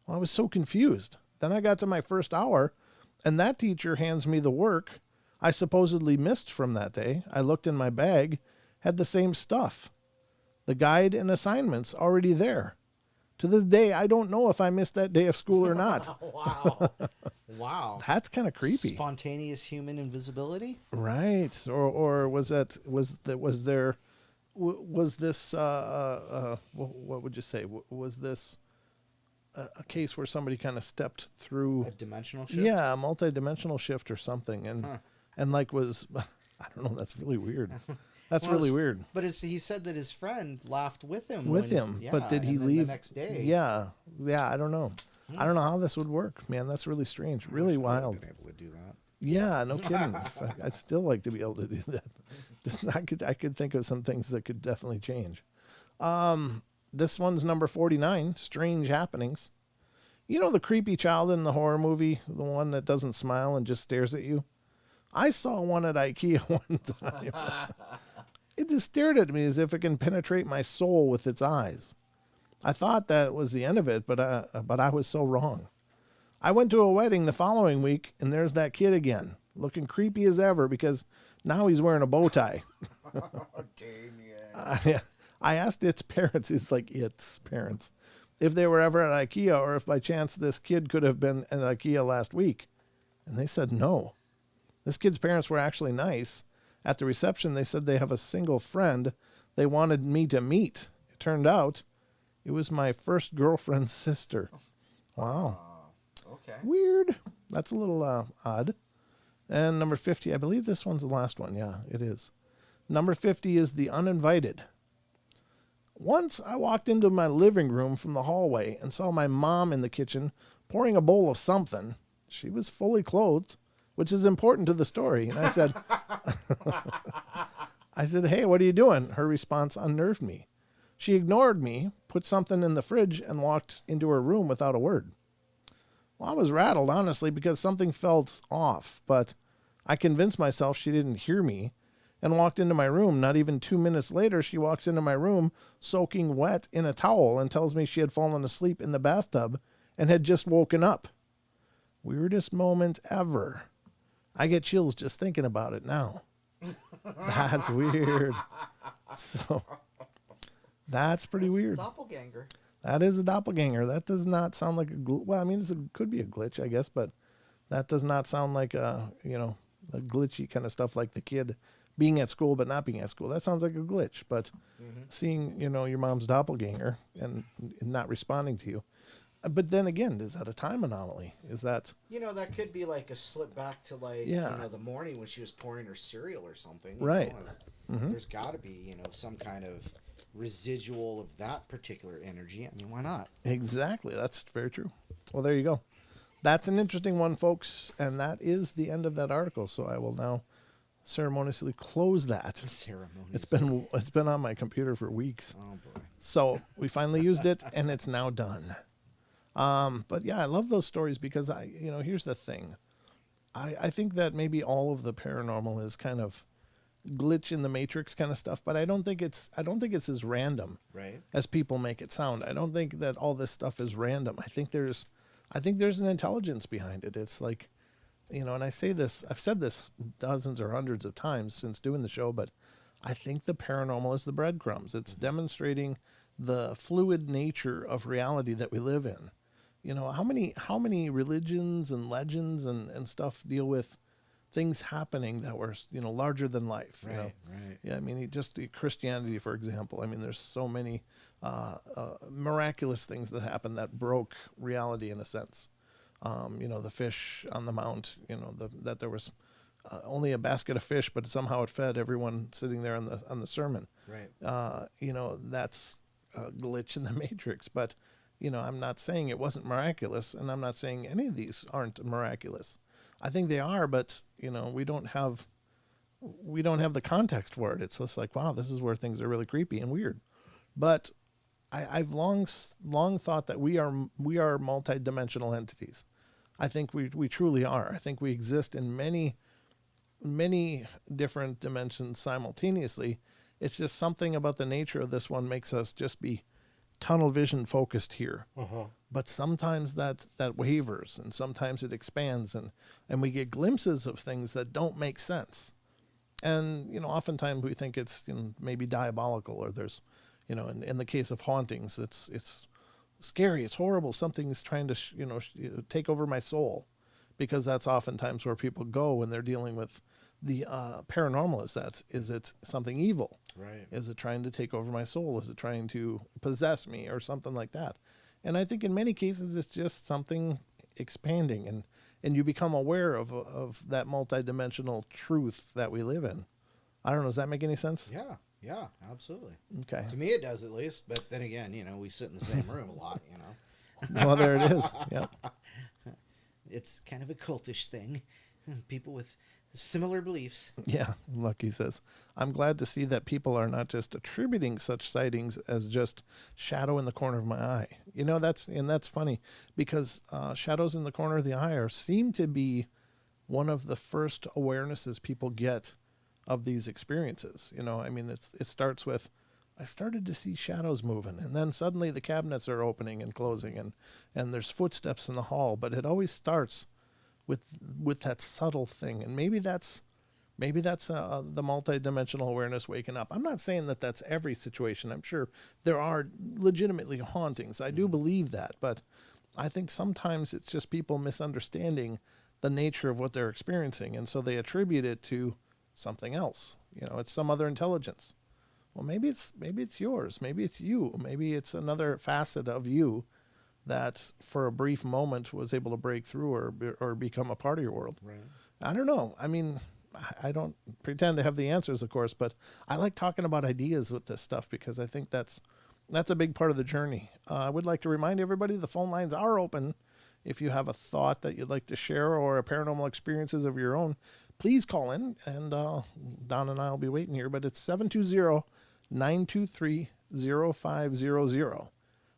D: Well, I was so confused. Then I got to my first hour, and that teacher hands me the work I supposedly missed from that day. I looked in my bag, had the same stuff. The guide and assignments already there. To this day, I don't know if I missed that day of school or not.
E: Wow. Wow.
D: That's kind of creepy.
E: Spontaneous human invisibility?
D: Right. Or was this what would you say? Was this a case where somebody kind of stepped through
E: a dimensional shift?
D: Yeah, a multi-dimensional shift or something, and like was I don't know. That's really weird. That's really weird.
E: But he said that his friend laughed with him.
D: But did he leave
E: the next day?
D: Yeah. I don't know. I don't know how this would work, man. That's really strange. Really wild.
E: Been able to do that.
D: Yeah, no kidding. I'd still like to be able to do that. Just I could think of some things that could definitely change. This one's number 49, Strange Happenings. You know the creepy child in the horror movie, the one that doesn't smile and just stares at you? I saw one at IKEA one time. It just stared at me as if it can penetrate my soul with its eyes. I thought that was the end of it, but I was so wrong. I went to a wedding the following week, and there's that kid again, looking creepy as ever because now he's wearing a bow tie.
E: Damien.
D: I asked its parents, if they were ever at IKEA or if by chance this kid could have been at IKEA last week. And they said no. This kid's parents were actually nice. At the reception, they said they have a single friend they wanted me to meet. It turned out it was my first girlfriend's sister. Wow.
E: Okay.
D: Weird. That's a little odd. And number 50, I believe this one's the last one. Yeah, it is. Number 50 is the uninvited. Once I walked into my living room from the hallway and saw my mom in the kitchen pouring a bowl of something. She was fully clothed, which is important to the story. And I said, hey, what are you doing? Her response unnerved me. She ignored me, put something in the fridge, and walked into her room without a word. Well, I was rattled, honestly, because something felt off, but I convinced myself she didn't hear me and walked into my room. Not even 2 minutes later, she walks into my room soaking wet in a towel and tells me she had fallen asleep in the bathtub and had just woken up. Weirdest moment ever. I get chills just thinking about it now. That's weird. So, that's pretty weird.
E: Doppelganger.
D: That is a doppelganger. That does not sound like well, I mean, could be a glitch, I guess, but that does not sound like a glitchy kind of stuff like the kid being at school but not being at school. That sounds like a glitch, but seeing, your mom's doppelganger and not responding to you. But then again, is that a time anomaly? Is that...
E: that could be like a slip back to the morning when she was pouring her cereal or something.
D: Right.
E: There's got to be, some kind of residual of that particular energy. I mean, why not?
D: Exactly. That's very true. Well, there you go. That's an interesting one, folks. And that is the end of that article. So I will now ceremoniously close that. It's been on my computer for weeks.
E: Oh, boy.
D: So we finally used it, and it's now done. But yeah, I love those stories because here's the thing. I think that maybe all of the paranormal is kind of glitch in the matrix kind of stuff, but I don't think it's as random as people make it sound. I don't think that all this stuff is random. I think there's an intelligence behind it. It's like, and I say this, I've said this dozens or hundreds of times since doing the show, but I think the paranormal is the breadcrumbs. It's demonstrating the fluid nature of reality that we live in. How many religions and legends and stuff deal with things happening that were, larger than life.
E: Right.
D: Yeah, I mean, just Christianity, for example. I mean, there's so many miraculous things that happened that broke reality in a sense. The fish on the mount. That there was only a basket of fish, but somehow it fed everyone sitting there on the sermon.
E: Right.
D: That's a glitch in the matrix, but. I'm not saying it wasn't miraculous, and I'm not saying any of these aren't miraculous. I think they are, but we don't have the context for it. It's just like, wow, this is where things are really creepy and weird. But I've long thought that we are multidimensional entities. I think we truly are. I think we exist in many different dimensions simultaneously. It's just something about the nature of this one makes us just be tunnel vision focused here. But sometimes that wavers, and sometimes it expands, and we get glimpses of things that don't make sense. And oftentimes we think it's maybe diabolical, or there's in the case of hauntings, it's scary, it's horrible, something's trying to take over my soul, because that's oftentimes where people go when they're dealing with the paranormal. Is it something evil?
E: Right.
D: Is it trying to take over my soul? Is it trying to possess me or something like that? And I think in many cases it's just something expanding, and you become aware of that multidimensional truth that we live in. I don't know. Does that make any sense?
E: Yeah, absolutely.
D: Okay.
E: To me it does, at least. But then again, we sit in the same room a lot,
D: Well, there it is. Yep.
E: It's kind of a cultish thing. People with similar beliefs.
D: Yeah, Lucky says, I'm glad to see that people are not just attributing such sightings as just shadow in the corner of my eye. That's funny, because shadows in the corner of the eye seem to be one of the first awarenesses people get of these experiences. It starts with, I started to see shadows moving, and then suddenly the cabinets are opening and closing, and there's footsteps in the hall, but it always starts with that subtle thing. And maybe that's the multidimensional awareness waking up. I'm not saying that that's every situation. I'm sure there are legitimately hauntings. I do believe that, but I think sometimes it's just people misunderstanding the nature of what they're experiencing, and so they attribute it to something else. It's some other intelligence. Well, maybe it's yours. Maybe it's you. Maybe it's another facet of you that for a brief moment was able to break through or become a part of your world.
E: Right.
D: I don't know. I mean, I don't pretend to have the answers, of course, but I like talking about ideas with this stuff because I think that's a big part of the journey. I would like to remind everybody the phone lines are open. If you have a thought that you'd like to share or a paranormal experiences of your own, please call in, and Don and I will be waiting here. But it's 720-923-0500.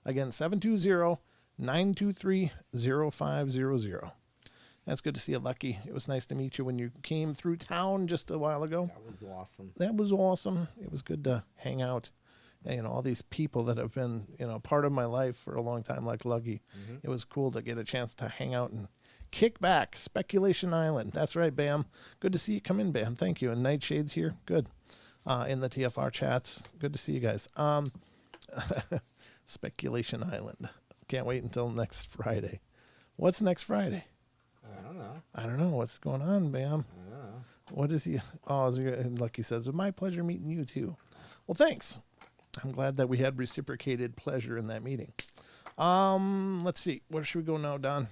D: Again, 720-923-0500. That's good to see you, Lucky. It was nice to meet you when you came through town just a while ago.
E: That was awesome.
D: That was awesome. It was good to hang out. And, all these people that have been, part of my life for a long time, like Lucky. Mm-hmm. It was cool to get a chance to hang out and kick back. Speculation Island. That's right, Bam. Good to see you come in, Bam. Thank you. And Nightshade's here. Good. In the TFR chats. Good to see you guys. Speculation Island. Can't wait until next Friday. What's next Friday? I don't know. What's going on, Bam?
E: I don't know.
D: What is he? Oh, Lucky says, it's my pleasure meeting you, too. Well, thanks. I'm glad that we had reciprocated pleasure in that meeting. Let's see. Where should we go now, Don?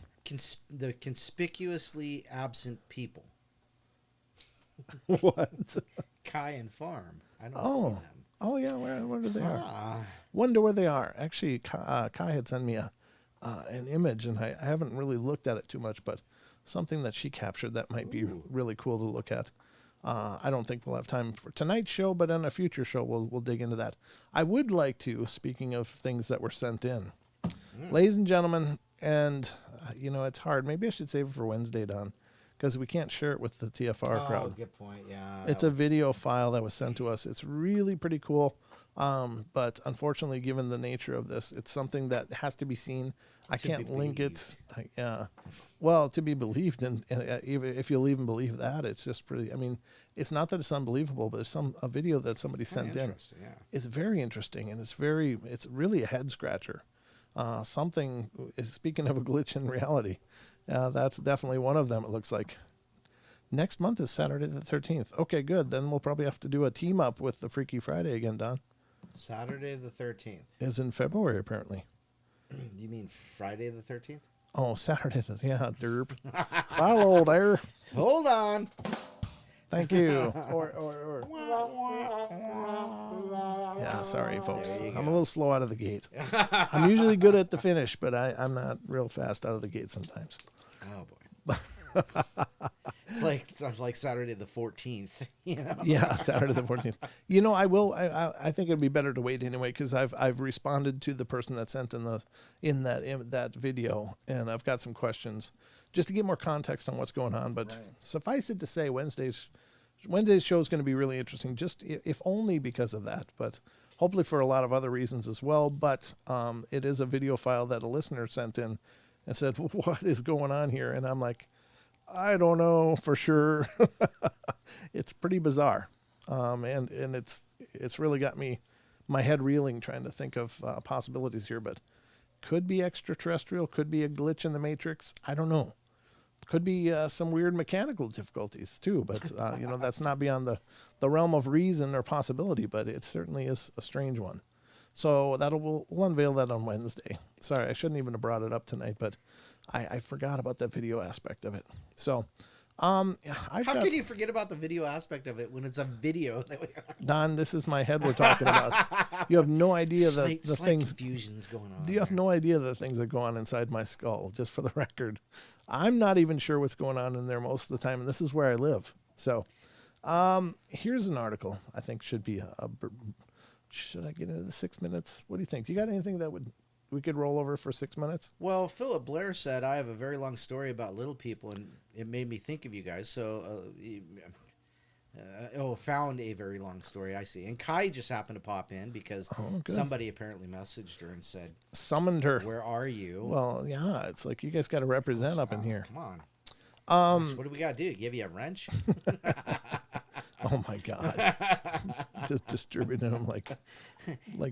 E: The conspicuously absent people.
D: What?
E: Kai and Farm. I don't see them.
D: Oh, yeah. Where they are? Wonder where they are. Actually, Kai had sent me an image, and I haven't really looked at it too much, but something that she captured that might be really cool to look at. I don't think we'll have time for tonight's show, but in a future show, we'll dig into that. I would like to, speaking of things that were sent in, ladies and gentlemen, and, it's hard. Maybe I should save it for Wednesday, Don, because we can't share it with the TFR crowd.
E: Good point, yeah.
D: It's a video file that was sent to us. It's really pretty cool, but unfortunately, given the nature of this, it's something that has to be seen. I can't link it. Well, to be believed, and if you'll even believe that, it's just pretty. I mean, it's not that it's unbelievable, but it's a video that somebody sent in.
E: Yeah.
D: It's very interesting, and it's really a head scratcher. Something. Speaking of a glitch in reality, that's definitely one of them. It looks like. Next month is Saturday the 13th. Okay, good. Then we'll probably have to do a team up with the Freaky Friday again, Don.
E: Saturday the 13th
D: is in February, apparently.
E: You mean Friday the 13th?
D: Oh, Saturday. Derp. Hello there.
E: Hold on.
D: Thank you. Or. Yeah, sorry, folks. I'm a little slow out of the gate. I'm usually good at the finish, but I'm not real fast out of the gate sometimes.
E: Oh, boy. It's like Saturday the 14th.
D: Yeah, Saturday the 14th. I think it'd be better to wait anyway because I've responded to the person that sent in that video, and I've got some questions just to get more context on what's going on. But suffice it to say, Wednesday's show is going to be really interesting, just if only because of that, but hopefully for a lot of other reasons as well. But it is a video file that a listener sent in and said, "What is going on here?" And I'm like, I don't know for sure. It's pretty bizarre. And it's really got my head reeling trying to think of possibilities here, but could be extraterrestrial, could be a glitch in the Matrix. I don't know. Could be some weird mechanical difficulties too, but that's not beyond the realm of reason or possibility, but it certainly is a strange one. So we'll unveil that on Wednesday. Sorry, I shouldn't even have brought it up tonight, but I forgot about that video aspect of it. So, how
E: could you forget about the video aspect of it when it's a video?
D: Don, this is my head we're talking about. You have no idea the things.
E: Confusion's going on.
D: You have no idea the things that go on inside my skull. Just for the record, I'm not even sure what's going on in there most of the time, and this is where I live. So, here's an article I think should be should I get into the 6 minutes? What do you think? Do you got anything that we could roll over for 6 minutes?
E: Well, Philip Blair said, I have a very long story about little people, and it made me think of you guys. So, found a very long story, I see. And Kai just happened to pop in because somebody apparently messaged her and said,
D: summoned her.
E: Where are you?
D: Well, yeah, it's like you guys got to represent up in here.
E: Come on. What do we got to do? Give you a wrench?
D: Oh my God! Just distributing them like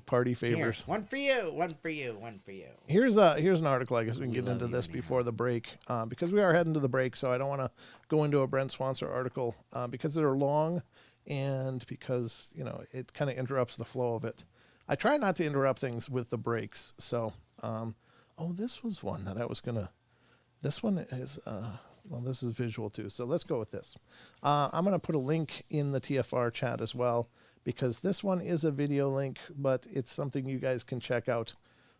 D: party favors.
E: Here, one for you, one for you, one for you.
D: Here's an article. I guess we can get into this before the break because we are heading to the break. So I don't want to go into a Brent Swanser article because they're long and because it kind of interrupts the flow of it. I try not to interrupt things with the breaks. So Oh, this was one that I was going to... This one is... well, this is visual too, so let's go with this. I'm going to put a link in the TFR chat as well, because this one is a video link, but it's something you guys can check out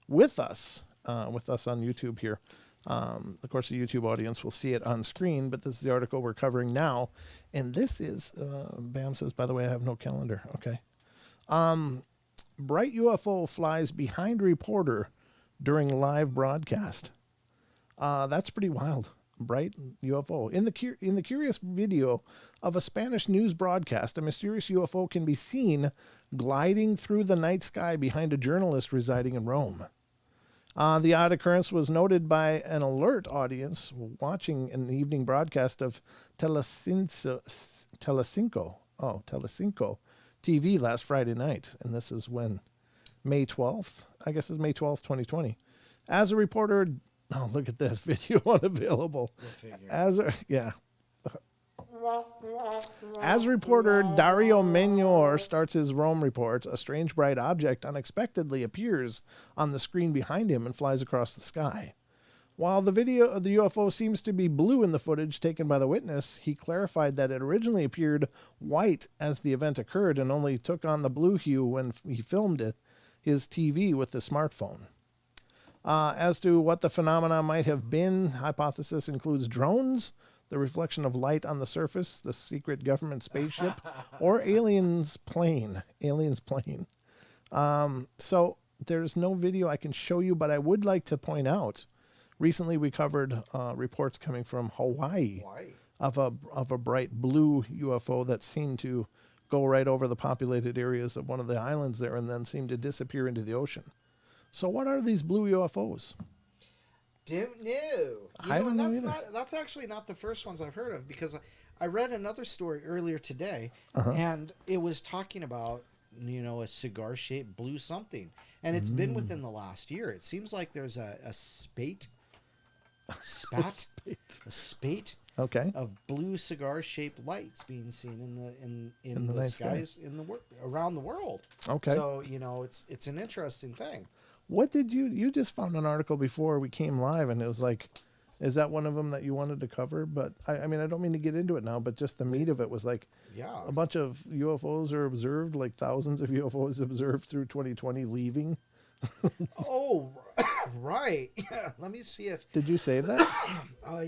D: with us on YouTube here. Of course, the YouTube audience will see it on screen, but this is the article we're covering now. And this is, Bam says, by the way, I have no calendar. Okay. Bright UFO flies behind reporter during live broadcast. That's pretty wild. Bright UFO. In the curious video of a Spanish news broadcast, a mysterious UFO can be seen gliding through the night sky behind a journalist residing in Rome. The odd occurrence was noted by an alert audience watching an evening broadcast of Telecinco TV last Friday night. And this is when? May 12th? I guess it's May 12th, 2020. As a reporter... Oh, look at this video unavailable. As reporter Dario Menor starts his Rome report, a strange bright object unexpectedly appears on the screen behind him and flies across the sky. While the video of the UFO seems to be blue in the footage taken by the witness, he clarified that it originally appeared white as the event occurred and only took on the blue hue when he filmed his TV with the smartphone. As to what the phenomena might have been, hypothesis includes drones, the reflection of light on the surface, the secret government spaceship, or aliens plane. So there's no video I can show you, but I would like to point out, recently we covered reports coming from Hawaii of a bright blue UFO that seemed to go right over the populated areas of one of the islands there and then seemed to disappear into the ocean. So what are these blue UFOs?
E: Don't know.
D: I don't know either.
E: That's actually not the first ones I've heard of, because I read another story earlier today, and it was talking about, a cigar-shaped blue something. And it's been within the last year. It seems like there's a spate
D: okay.
E: of blue cigar-shaped lights being seen in the
D: night
E: skies around the world.
D: Okay.
E: So, it's an interesting thing.
D: What did you just found an article before we came live, and it was like, is that one of them that you wanted to cover? But I mean, I don't mean to get into it now, but just the meat of it was like, a bunch of UFOs are observed, like thousands of UFOs observed through 2020 leaving.
E: Oh, right. Yeah. Let me see if.
D: Did you save that?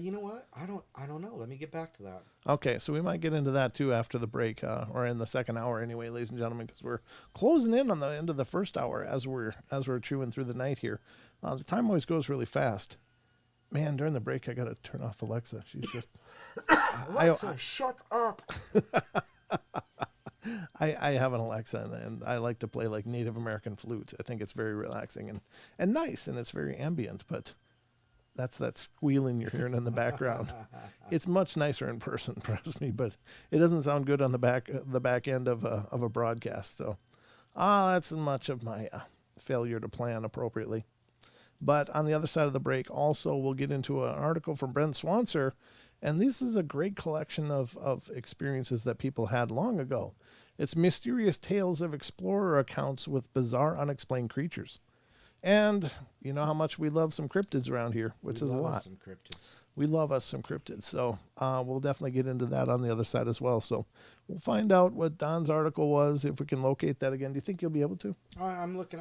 E: You know what? I don't know. Let me get back to that.
D: Okay, so we might get into that too after the break, or in the second hour anyway, ladies and gentlemen, because we're closing in on the end of the first hour as we're chewing through the night here. The time always goes really fast. Man, during the break, I got to turn off Alexa. She's just...
E: Alexa, shut up.
D: I have an Alexa, and I like to play like Native American flute. I think it's very relaxing and nice, and it's very ambient, but that's that squealing you're hearing in the background. It's much nicer in person, trust me, but it doesn't sound good on the back end of a broadcast. So that's much of my failure to plan appropriately. But on the other side of the break, also, we'll get into an article from Brent Swanser, and this is a great collection of experiences that people had long ago. It's mysterious tales of explorer accounts with bizarre, unexplained creatures. And you know how much we love some cryptids around here, which is a lot. We love us some cryptids. So we'll definitely get into that on the other side as well. So we'll find out what Don's article was, if we can locate that again. Do you think you'll be able to?
E: I'm looking.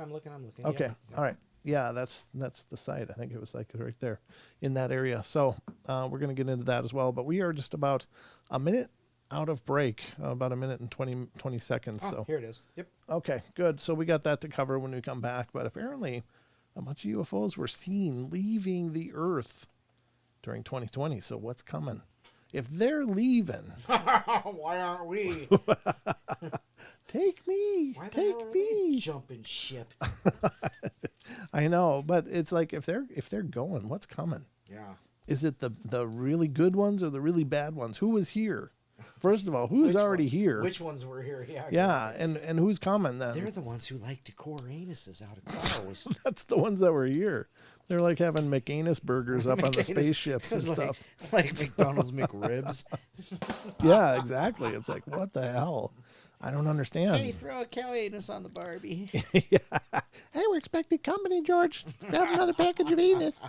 D: Okay. Yeah. All right. Yeah, that's the site. I think it was like right there in that area. So we're going to get into that as well. But we are just about a minute out of break, about a minute and 20 seconds.
E: Oh,
D: so
E: here it is. Yep.
D: Okay, good. So we got that to cover when we come back. But apparently a bunch of UFOs were seen leaving the Earth during 2020. So what's coming? If they're leaving...
E: Why aren't we?
D: Take me.
E: Why
D: Take me.
E: Jumping ship.
D: I know, but it's like if they're going, what's coming?
E: Yeah.
D: Is it the really good ones or the really bad ones? Who was here? First of all, who's already here?
E: Which ones were here? Yeah.
D: Yeah, and who's coming then?
E: They're the ones who like to core anuses out of cars.
D: That's the ones that were here. They're like having McAnus burgers up on the spaceships and stuff.
E: Like McDonald's McRibs.
D: Yeah, exactly. It's like, what the hell? I don't understand.
E: Hey, throw a cow anus on the Barbie.
D: Yeah. Hey, we're expecting company, George. Grab another package of anus.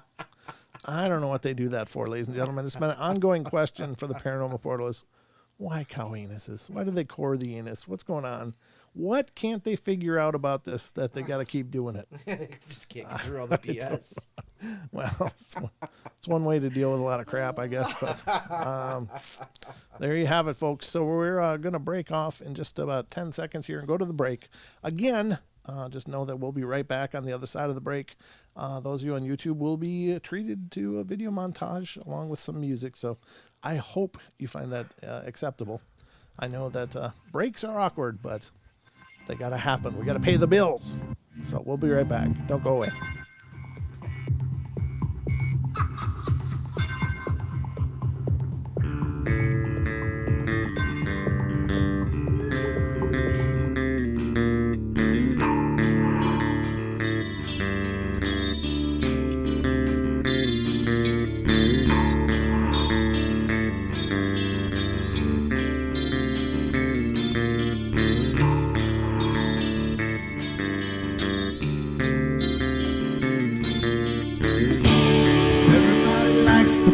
D: I don't know what they do that for, ladies and gentlemen. It's been an ongoing question for the Paranormal Portal is, why cow anuses? Why do they core the anus? What's going on? What can't they figure out about this that they got to keep doing it?
E: Just can't get through all the BS.
D: Well, it's one way to deal with a lot of crap, I guess. But there you have it, folks. So we're going to break off in just about 10 seconds here and go to the break. Again, just know that we'll be right back on the other side of the break. Those of you on YouTube will be treated to a video montage along with some music. So I hope you find that acceptable. I know that breaks are awkward, but they got to happen. We got to pay the bills. So we'll be right back. Don't go away.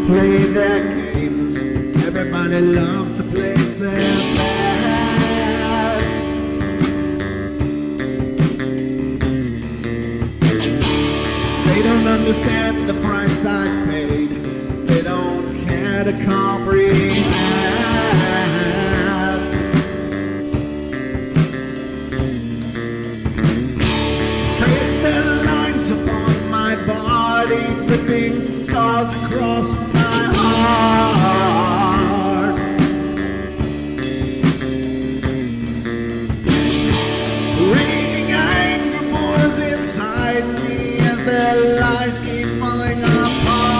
F: Play their games. Everybody loves to place their bets. They don't understand the price I paid. They don't care to comprehend. Trace their lines upon my body, ripping scars across my heart. Raging anger pours inside me as their lies keep falling apart.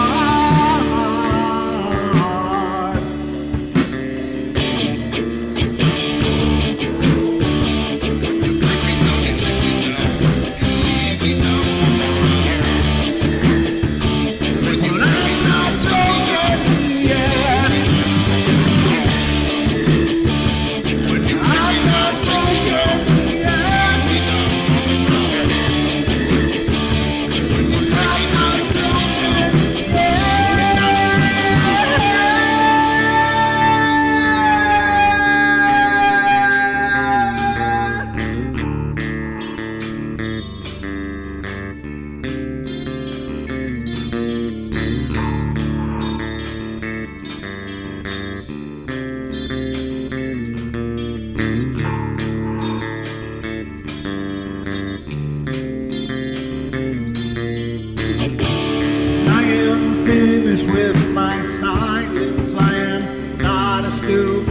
F: With my silence, I am not a stupid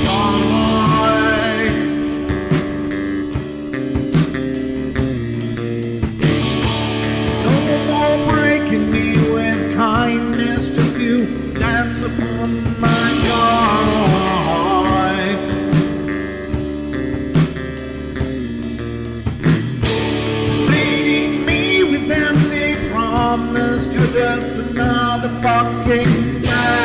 F: boy. No more breaking me with kindness, just you dance upon my joy. Leading me with empty promise, you're just another fucking mess.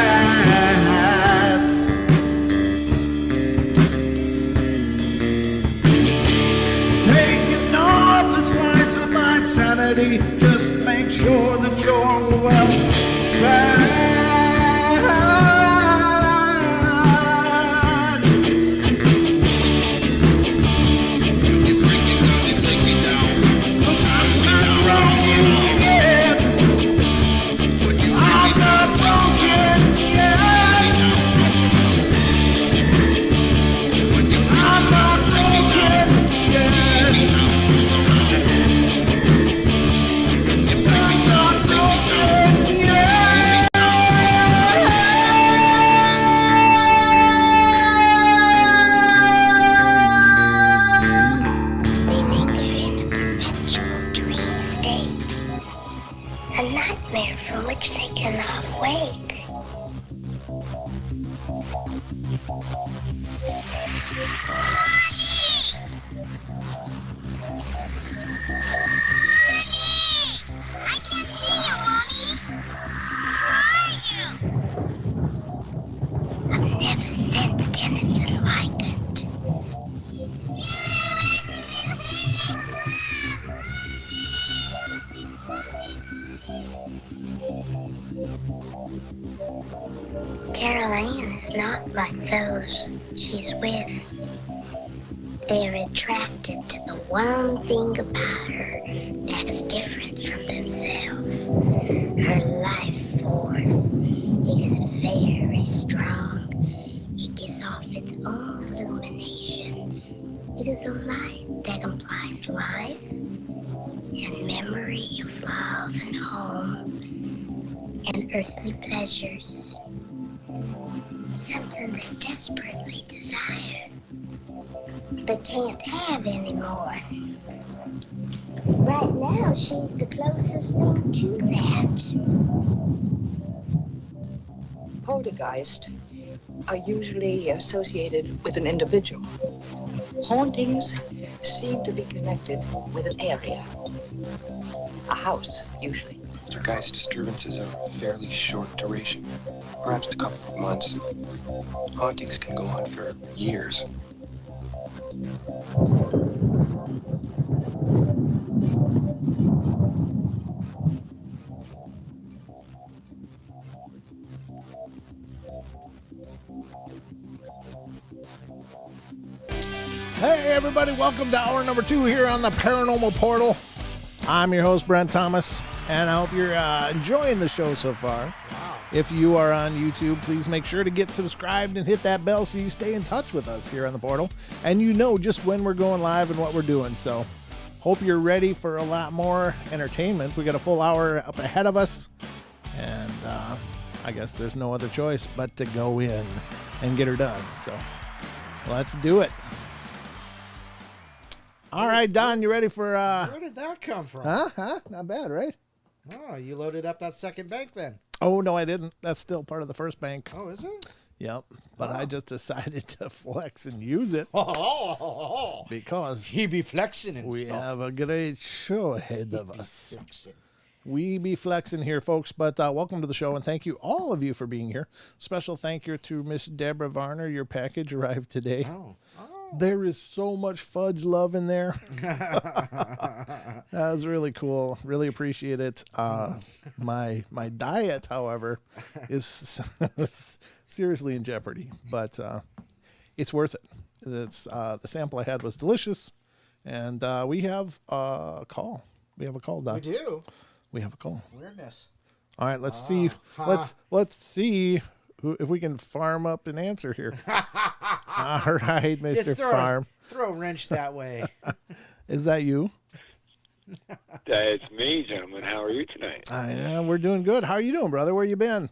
F: Taking off the slice of my sanity, just make sure that you're well fed.
G: Carol Ann is not like those she's with. They're attracted to the one thing about her that is different from themselves. Her life force. It is very strong. It gives off its own illumination. It is a light that implies life and memory of love and home and earthly pleasures. Something they desperately desire, but can't have anymore. Right now, she's the closest thing to that.
H: Poltergeist are usually associated with an individual. Hauntings seem to be connected with an area. A house, usually.
I: Poltergeist disturbances are of fairly short duration, perhaps a couple of months. Hauntings can go on for years.
D: Hey, everybody, welcome to hour number 2 here on the Paranormal Portal. I'm your host, Brent Thomas, and I hope you're enjoying the show so far. Wow. If you are on YouTube, please make sure to get subscribed and hit that bell so you stay in touch with us here on the portal, and you know just when we're going live and what we're doing. So hope you're ready for a lot more entertainment. We got a full hour up ahead of us, and I guess there's no other choice but to go in and get her done. So let's do it. All right, Don, you ready for...
E: Where did that come from?
D: Huh? Not bad, right?
E: Oh, you loaded up that second bank then.
D: Oh, no, I didn't. That's still part of the first bank.
E: Oh, is it?
D: Yep. But I just decided to flex and use it. Because...
E: He be flexing and
D: we
E: stuff.
D: have a great show ahead of us. We be flexing here, folks. But welcome to the show, and thank you, all of you, for being here. Special thank you to Miss Deborah Varner. Your package arrived today.
E: Oh.
D: There is so much fudge love in there. That was really cool. Really appreciate it. My diet, however, is seriously in jeopardy, but it's worth it. It's the sample I had was delicious, and we have a call. We have a call, Doc.
E: We do.
D: We have a call.
E: Weirdness.
D: All right, let's see. Let's see if we can farm up an answer here. All right, Mr. Farm.
E: Throw a wrench that way.
D: Is that you?
J: It's me, gentlemen. How are you tonight?
D: We're doing good. How are you doing, brother? Where you been?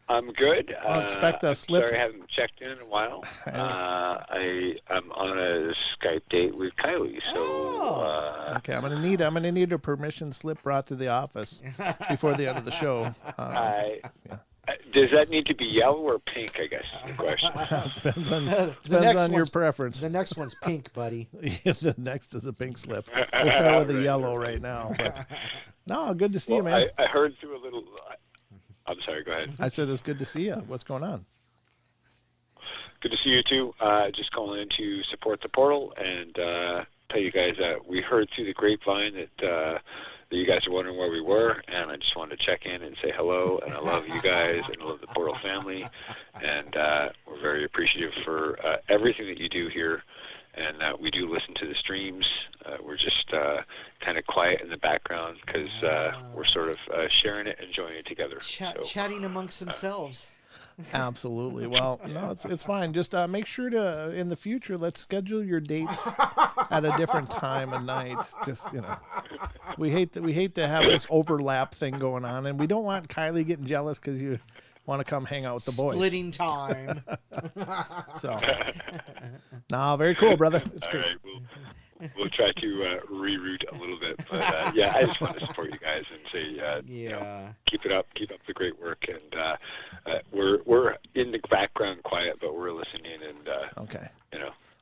J: I'm good.
D: I'll expect a slip.
J: Sorry I haven't checked in a while. I'm on a Skype date with Kylie, so...
D: okay, I'm gonna need a permission slip brought to the office before the end of the show.
J: Does that need to be yellow or pink, I guess, is the question.
D: Depends on your preference.
E: The next one's pink, buddy.
D: The next is a pink slip. We'll start with a yellow right now. But no, good to see you, man.
J: I heard through a little... I'm sorry, go ahead.
D: I said it's good to see you. What's going on?
J: Good to see you, too. Just calling in to support the portal and tell you guys that we heard through the grapevine that you guys are wondering where we were, and I just wanted to check in and say hello, and I love you guys, and I love the Portal family, and we're very appreciative for everything that you do here, and we do listen to the streams. We're just kind of quiet in the background because we're sort of sharing it, enjoying it together.
E: Chatting amongst themselves.
D: Absolutely. Well, no, it's fine. Just make sure to, in the future, let's schedule your dates at a different time of night. Just, we hate to have this overlap thing going on, and we don't want Kylie getting jealous because you want to come hang out with the boys.
E: Splitting time.
D: So, no, very cool, brother. It's
J: All
D: great.
J: Right, we'll try to reroute a little bit, but I just want to support you guys and say, keep it up, keep up the great work, and we're in the background, quiet, but we're listening, and
D: okay,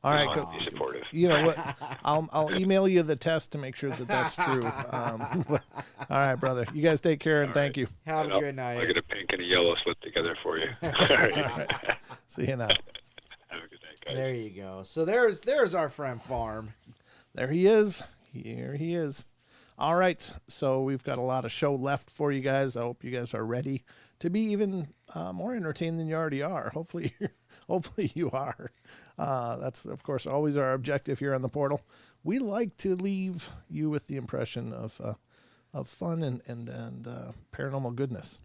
J: all right, be supportive.
D: You know what? I'll email you the test to make sure that that's true. All right, brother. You guys take care and thank you.
E: Have a good night.
J: I'll get a pink and a yellow slip together for you. All right.
D: See you now.
J: Have a good night,
E: There you go. So there's our friend Farm.
D: There he is. Here he is. All right. So we've got a lot of show left for you guys. I hope you guys are ready to be even more entertained than you already are. Hopefully you are. That's, of course, always our objective here on the portal. We like to leave you with the impression of fun and paranormal goodness.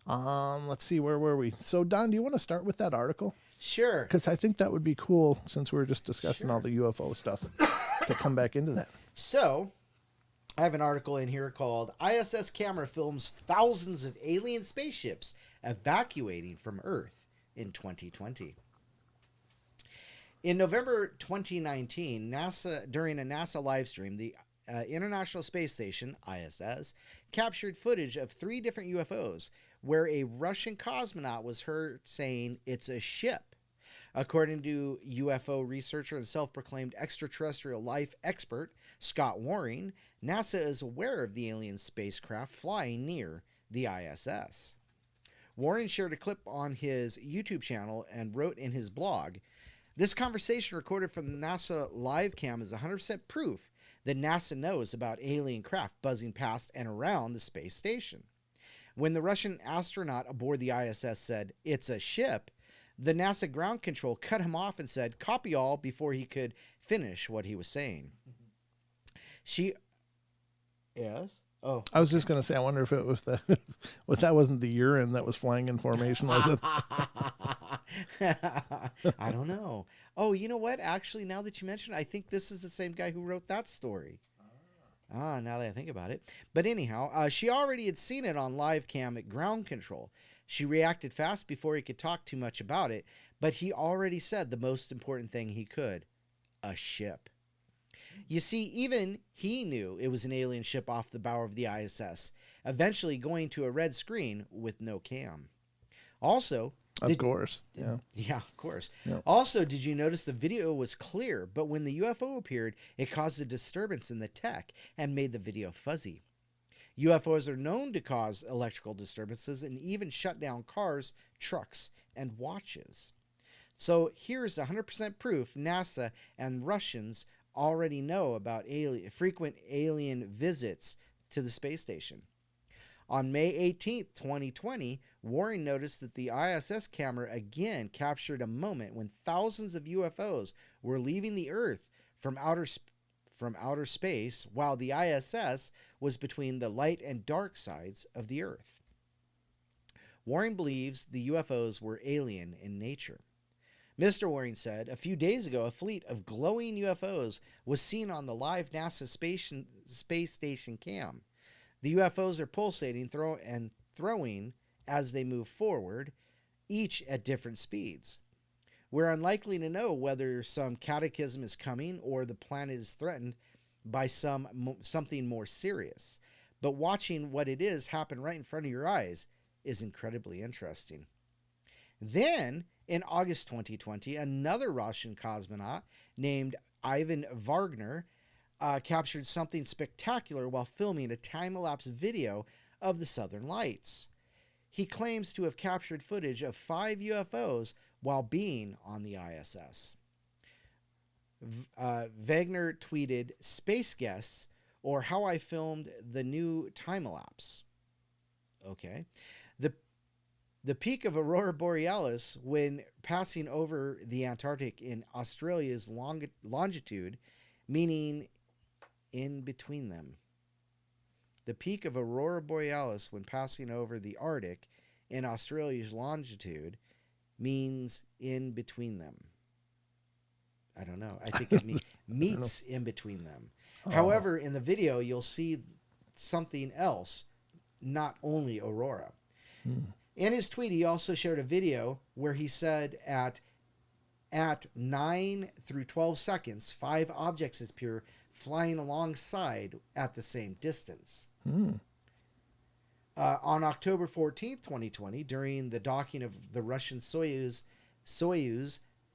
D: Let's see, where were we? So, Don, do you want to start with that article?
E: Sure.
D: Because I think that would be cool, since we were just discussing all the UFO stuff, to come back into that.
E: So, I have an article in here called ISS Camera Films Thousands of Alien Spaceships Evacuating from Earth in 2020. In November 2019, during a NASA live stream, the International Space Station, ISS, captured footage of 3 different UFOs where a Russian cosmonaut was heard saying it's a ship. According to UFO researcher and self-proclaimed extraterrestrial life expert Scott Waring, NASA is aware of the alien spacecraft flying near the ISS. Waring shared a clip on his YouTube channel and wrote in his blog, "This conversation recorded from the NASA live cam is 100% proof that NASA knows about alien craft buzzing past and around the space station. When the Russian astronaut aboard the ISS said, 'It's a ship,' the NASA ground control cut him off and said, 'Copy all,' before he could finish what he was saying." Yes? Oh.
D: I was just going to say, I wonder if it was that wasn't the urine that was flying in formation, was it?
E: I don't know. Oh, you know what? Actually, now that you mention it, I think this is the same guy who wrote that story. Now that I think about it. But anyhow, she already had seen it on live cam at ground control. She reacted fast before he could talk too much about it, but he already said the most important thing he could: a ship. You see, even he knew it was an alien ship off the bow of the ISS, eventually going to a red screen with no cam. Also,
D: of course. Yeah.
E: Yeah, of course.
D: Yep.
E: Also, did you notice the video was clear, but when the UFO appeared, it caused a disturbance in the tech and made the video fuzzy. UFOs are known to cause electrical disturbances and even shut down cars, trucks, and watches. So here's 100% proof NASA and Russians already know about frequent alien visits to the space station. On May 18th, 2020, Waring noticed that the ISS camera again captured a moment when thousands of UFOs were leaving the Earth from outer space, while the ISS was between the light and dark sides of the Earth. Waring believes the UFOs were alien in nature. Mr. Waring said, "A few days ago, a fleet of glowing UFOs was seen on the live NASA space station cam. The UFOs are pulsating and throwing as they move forward, each at different speeds. We're unlikely to know whether some cataclysm is coming or the planet is threatened by something more serious. But watching what it is happen right in front of your eyes is incredibly interesting." Then, in August 2020, another Russian cosmonaut named Ivan Wagner captured something spectacular while filming a time-lapse video of the Southern Lights. He claims to have captured footage of 5 UFOs while being on the ISS. Wagner tweeted, "Space guests, or how I filmed the new time-lapse." Okay. The peak of Aurora Borealis when passing over the Antarctic in Australia's longitude, meaning in between them. The peak of Aurora Borealis when passing over the Arctic in Australia's longitude means in between them. I don't know. I think it meets in between them. Oh. However, in the video, you'll see something else, not only Aurora. In his tweet, he also shared a video where he said at 9 through 12 seconds, 5 objects appear flying alongside at the same distance. On October 14th, 2020, during the docking of the Russian Soyuz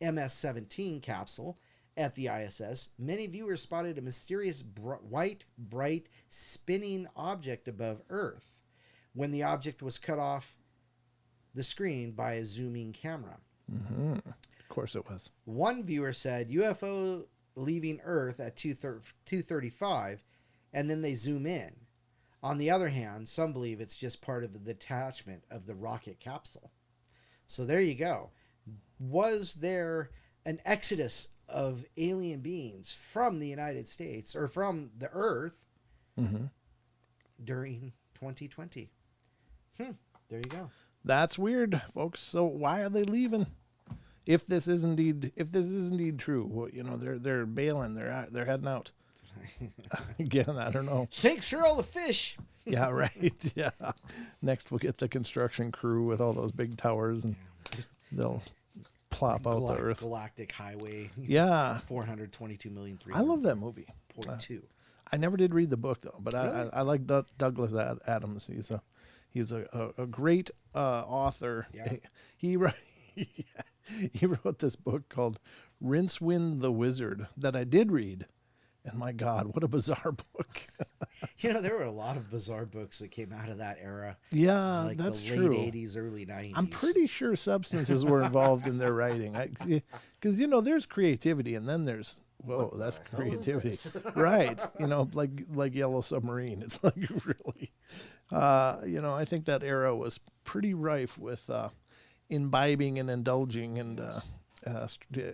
E: MS-17 capsule at the ISS, many viewers spotted a mysterious white, bright, spinning object above Earth when the object was cut off the screen by a zooming camera.
D: course it was.
E: One viewer said UFO leaving Earth at 2:35, and then they zoom in. On the other hand, some believe it's just part of the detachment of the rocket capsule. So there you go. Was there an exodus of alien beings from the United States or from the Earth during 2020? There you go.
D: That's weird, folks. So why are they leaving? If this is indeed true, well, you know, they're bailing. They're heading out. Again, I don't know.
E: Thanks for all the fish.
D: Yeah, right. Yeah. Next, we'll get the construction crew with all those big towers, and they'll plop out the Earth.
E: Galactic Highway.
D: Yeah.
E: 422 million.
D: I love that movie.
E: 0.2.
D: I never did read the book though, but
E: Really?
D: I like Douglas Adams. He's a great author.
E: Yeah.
D: He wrote this book called Rincewind the Wizard that I did read. And my God, what a bizarre book.
E: You know, there were a lot of bizarre books that came out of that era.
D: Yeah,
E: like
D: that's
E: the
D: true.
E: Late 80s, early 90s.
D: I'm pretty sure substances were involved in their writing. Because, you know, there's creativity and then there's, whoa, that's creativity. Right. You know, like Yellow Submarine. It's like really, you know, I think that era was pretty rife with imbibing and indulging and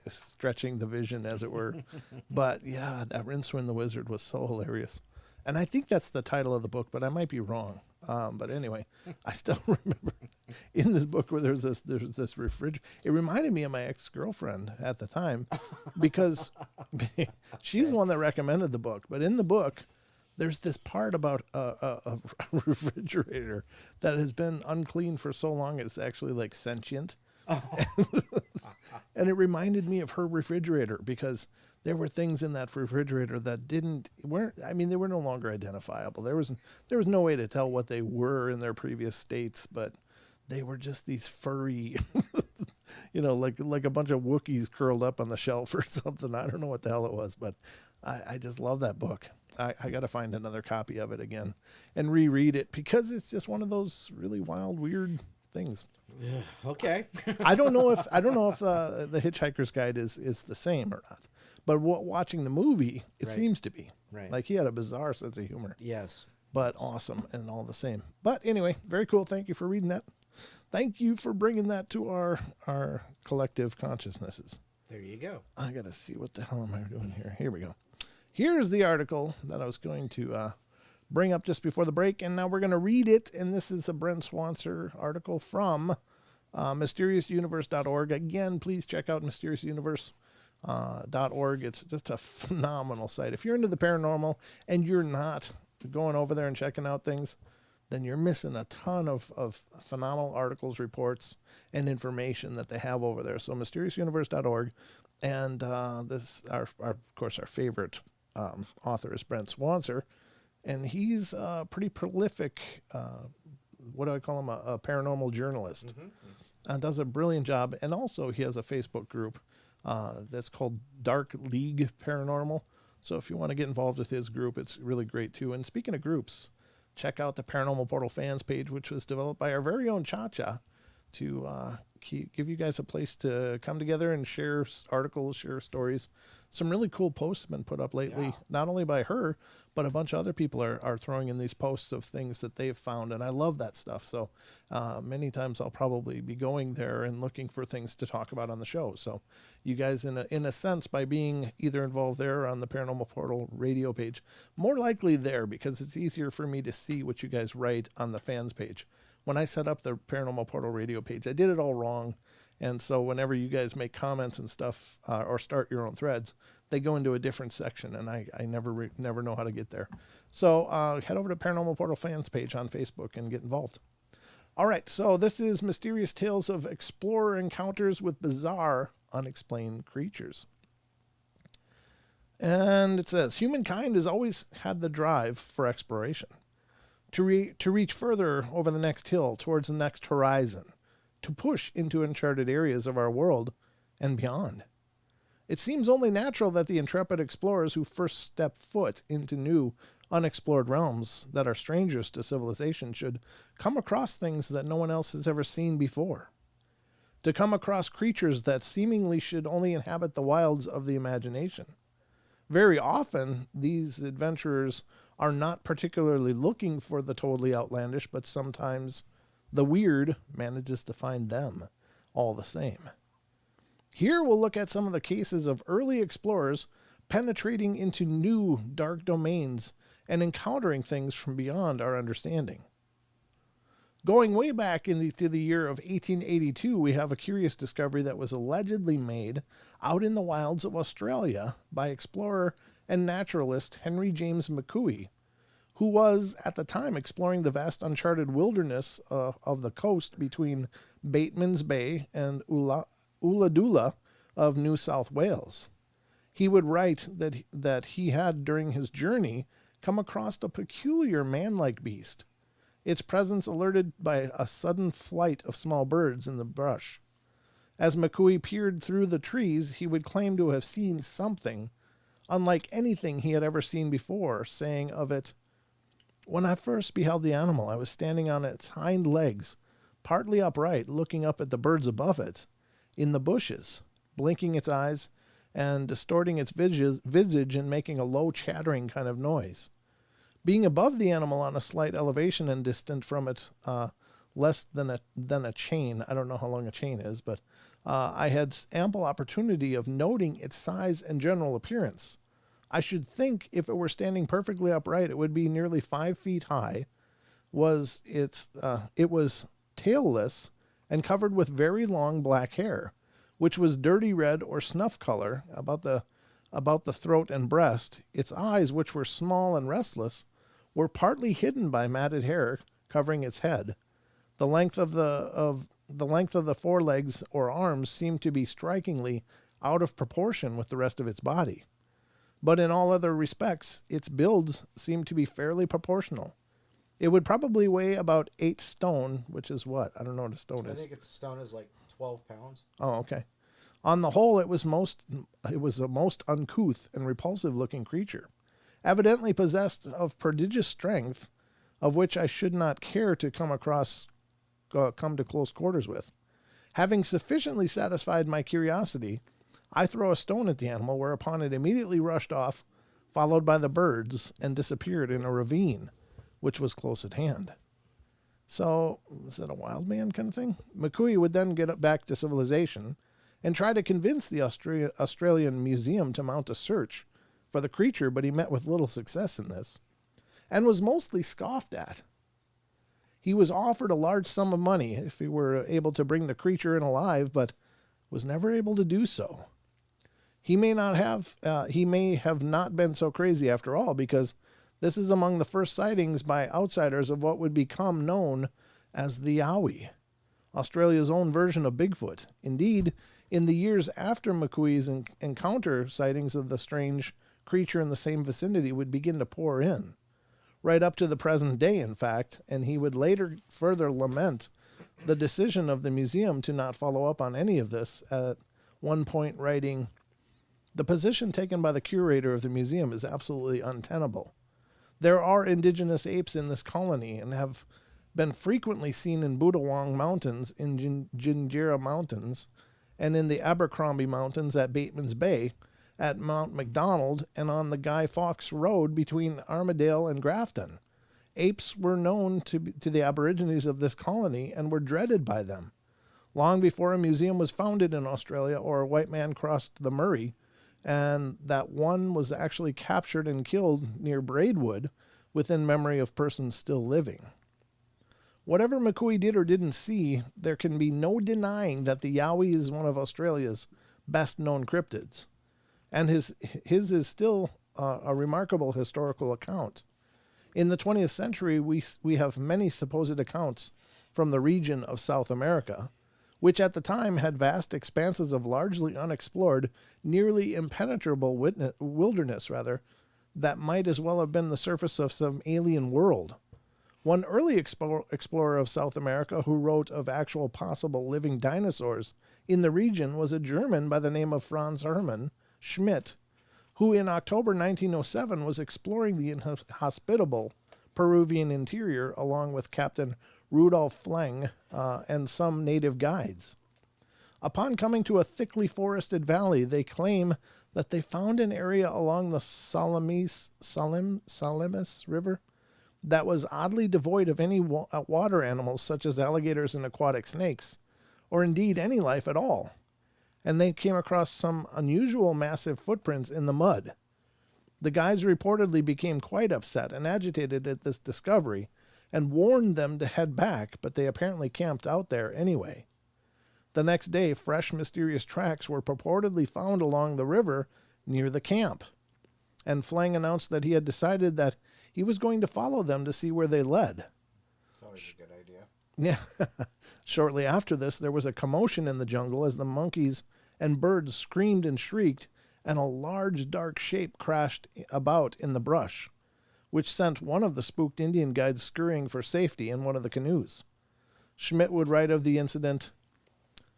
D: stretching the vision, as it were. But yeah, that Rincewind the Wizard was so hilarious. And I think that's the title of the book, but I might be wrong. But anyway, I still remember in this book where there's this refrigerator. It reminded me of my ex-girlfriend at the time because she's the one that recommended the book. But in the book, there's this part about a refrigerator that has been unclean for so long it's actually like sentient. And it reminded me of her refrigerator because there were things in that refrigerator that they were no longer identifiable. There was no way to tell what they were in their previous states, but they were just these furry, you know, like a bunch of Wookiees curled up on the shelf or something. I don't know what the hell it was, but I just love that book. I got to find another copy of it again and reread it because it's just one of those really wild, weird things.
E: Yeah, okay.
D: I don't know if the Hitchhiker's Guide is the same or not, but watching the movie, it seems to be.
E: Right.
D: Like he had a bizarre sense of humor.
E: Yes.
D: But awesome and all the same. But anyway, very cool. Thank you for reading that. Thank you for bringing that to our collective consciousnesses.
E: There you go.
D: I got to see what the hell am I doing here. Here we go. Here's the article that I was going to bring up just before the break, and now we're going to read it. And this is a Brent Swanser article from mysteriousuniverse.org. Again, please check out mysteriousuniverse.org. It's just a phenomenal site. If you're into the paranormal and you're not going over there and checking out things, then you're missing a ton of phenomenal articles, reports, and information that they have over there. So mysteriousuniverse.org, and this, of course, our favorite author is Brent Swanser, and he's a pretty prolific, what do I call him, a paranormal journalist, and does a brilliant job. And also he has a Facebook group that's called Dark League Paranormal. So if you want to get involved with his group, it's really great too. And speaking of groups, check out the Paranormal Portal fans page, which was developed by our very own Cha-Cha to give you guys a place to come together and share articles, share stories. Some really cool posts have been put up lately, not only by her, but a bunch of other people are throwing in these posts of things that they've found, and I love that stuff. So many times I'll probably be going there and looking for things to talk about on the show. So you guys, in a sense, by being either involved there or on the Paranormal Portal radio page, more likely there because it's easier for me to see what you guys write on the fans page. When I set up the Paranormal Portal radio page, I did it all wrong. And so whenever you guys make comments and stuff or start your own threads, they go into a different section, and I never know how to get there. So head over to Paranormal Portal fans page on Facebook and get involved. All right, so this is Mysterious Tales of Explorer Encounters with Bizarre Unexplained Creatures. And it says, humankind has always had the drive for exploration, to reach further over the next hill towards the next horizon, to push into uncharted areas of our world and beyond. It seems only natural that the intrepid explorers who first step foot into new, unexplored realms that are strangers to civilization should come across things that no one else has ever seen before. to come across creatures that seemingly should only inhabit the wilds of the imagination. Very often, these adventurers are not particularly looking for the totally outlandish, but sometimes the weird manages to find them all the same. Here we'll look at some of the cases of early explorers penetrating into new dark domains and encountering things from beyond our understanding. Going way back to the year of 1882, we have a curious discovery that was allegedly made out in the wilds of Australia by explorer and naturalist Henry James McCooey, who was at the time exploring the vast uncharted wilderness of the coast between Bateman's Bay and Ulladulla of New South Wales. He would write that he had, during his journey, come across a peculiar man-like beast, its presence alerted by a sudden flight of small birds in the brush. As McCooey peered through the trees, he would claim to have seen something unlike anything he had ever seen before, saying of it, "When I first beheld the animal, I was standing on its hind legs, partly upright, looking up at the birds above it, in the bushes, blinking its eyes and distorting its visage and making a low chattering kind of noise. Being above the animal on a slight elevation and distant from it, less than a chain," I don't know how long a chain is, but I had ample opportunity of noting its size and general appearance. I should think if it were standing perfectly upright, it would be nearly 5 feet high. It was tailless and covered with very long black hair, which was dirty red or snuff color about the throat and breast. Its eyes, which were small and restless, were partly hidden by matted hair covering its head. The length of the forelegs or arms seemed to be strikingly out of proportion with the rest of its body. But in all other respects, its builds seemed to be fairly proportional. It would probably weigh about 8 stone, which is what? I don't know what a stone is.
E: I think a stone is like 12 pounds.
D: Oh, okay. On the whole, it was a most uncouth and repulsive-looking creature, evidently possessed of prodigious strength, of which I should not care to come to close quarters with. Having sufficiently satisfied my curiosity, I throw a stone at the animal, whereupon it immediately rushed off, followed by the birds, and disappeared in a ravine, which was close at hand. So, is that a wild man kind of thing? McCooey would then get back to civilization and try to convince the Australian Museum to mount a search for the creature, but he met with little success in this, and was mostly scoffed at. He was offered a large sum of money if he were able to bring the creature in alive, but was never able to do so. He may have not been so crazy after all, because this is among the first sightings by outsiders of what would become known as the Yowie, Australia's own version of Bigfoot. Indeed, in the years after McCooey's encounter, sightings of the strange creature in the same vicinity would begin to pour in, right up to the present day, in fact, and he would later further lament the decision of the museum to not follow up on any of this, at one point writing, "The position taken by the curator of the museum is absolutely untenable. There are indigenous apes in this colony and have been frequently seen in Budawong Mountains, in Ginjira Mountains, and in the Abercrombie Mountains at Bateman's Bay, at Mount McDonald, and on the Guy Fawkes Road between Armadale and Grafton. Apes were known to the Aborigines of this colony and were dreaded by them. Long before a museum was founded in Australia or a white man crossed the Murray, and that one was actually captured and killed near Braidwood within memory of persons still living." Whatever McCooey did or didn't see, there can be no denying that the Yowie is one of Australia's best-known cryptids, and his is still a remarkable historical account. In the 20th century, we have many supposed accounts from the region of South America, which at the time had vast expanses of largely unexplored, nearly impenetrable wilderness, that might as well have been the surface of some alien world. One early explorer of South America who wrote of actual possible living dinosaurs in the region was a German by the name of Franz Hermann Schmidt, who in October 1907 was exploring the inhospitable Peruvian interior along with Captain Rudolf Fleng and some native guides. Upon coming to a thickly forested valley, they claim that they found an area along the Salamis River that was oddly devoid of any water animals such as alligators and aquatic snakes, or indeed any life at all. And they came across some unusual massive footprints in the mud. The guides reportedly became quite upset and agitated at this discovery and warned them to head back, but they apparently camped out there anyway. The next day, fresh mysterious tracks were purportedly found along the river near the camp, and Flang announced that he had decided that he was going to follow them to see where they led.
E: It's always a good idea.
D: Yeah. Shortly after this, there was a commotion in the jungle as the monkeys and birds screamed and shrieked, and a large dark shape crashed about in the brush, which sent one of the spooked Indian guides scurrying for safety in one of the canoes. Schmidt would write of the incident,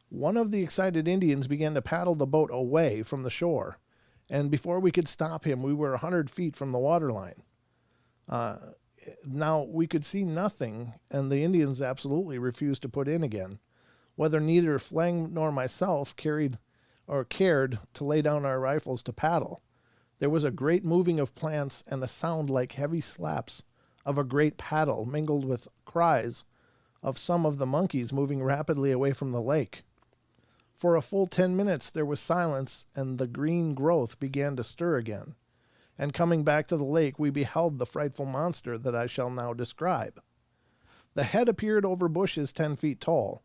D: "One of the excited Indians began to paddle the boat away from the shore, and before we could stop him, we were 100 feet from the waterline. Now, we could see nothing, and the Indians absolutely refused to put in again, whether neither Flang nor myself cared to lay down our rifles to paddle. There was a great moving of plants and a sound like heavy slaps of a great paddle mingled with cries of some of the monkeys moving rapidly away from the lake. For a full 10 minutes there was silence, and the green growth began to stir again. And coming back to the lake, we beheld the frightful monster that I shall now describe. The head appeared over bushes 10 feet tall.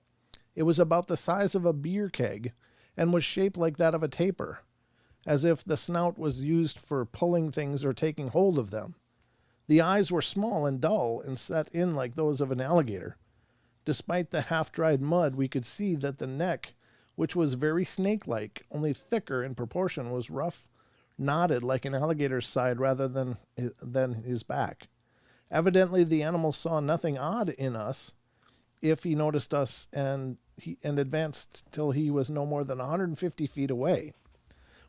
D: It was about the size of a beer keg, and was shaped like that of a tapir, as if the snout was used for pulling things or taking hold of them. The eyes were small and dull, and set in like those of an alligator. Despite the half-dried mud, we could see that the neck, which was very snake-like, only thicker in proportion, was rough, knotted like an alligator's side rather than his back. Evidently the animal saw nothing odd in us if he noticed us, and advanced till he was no more than 150 feet away.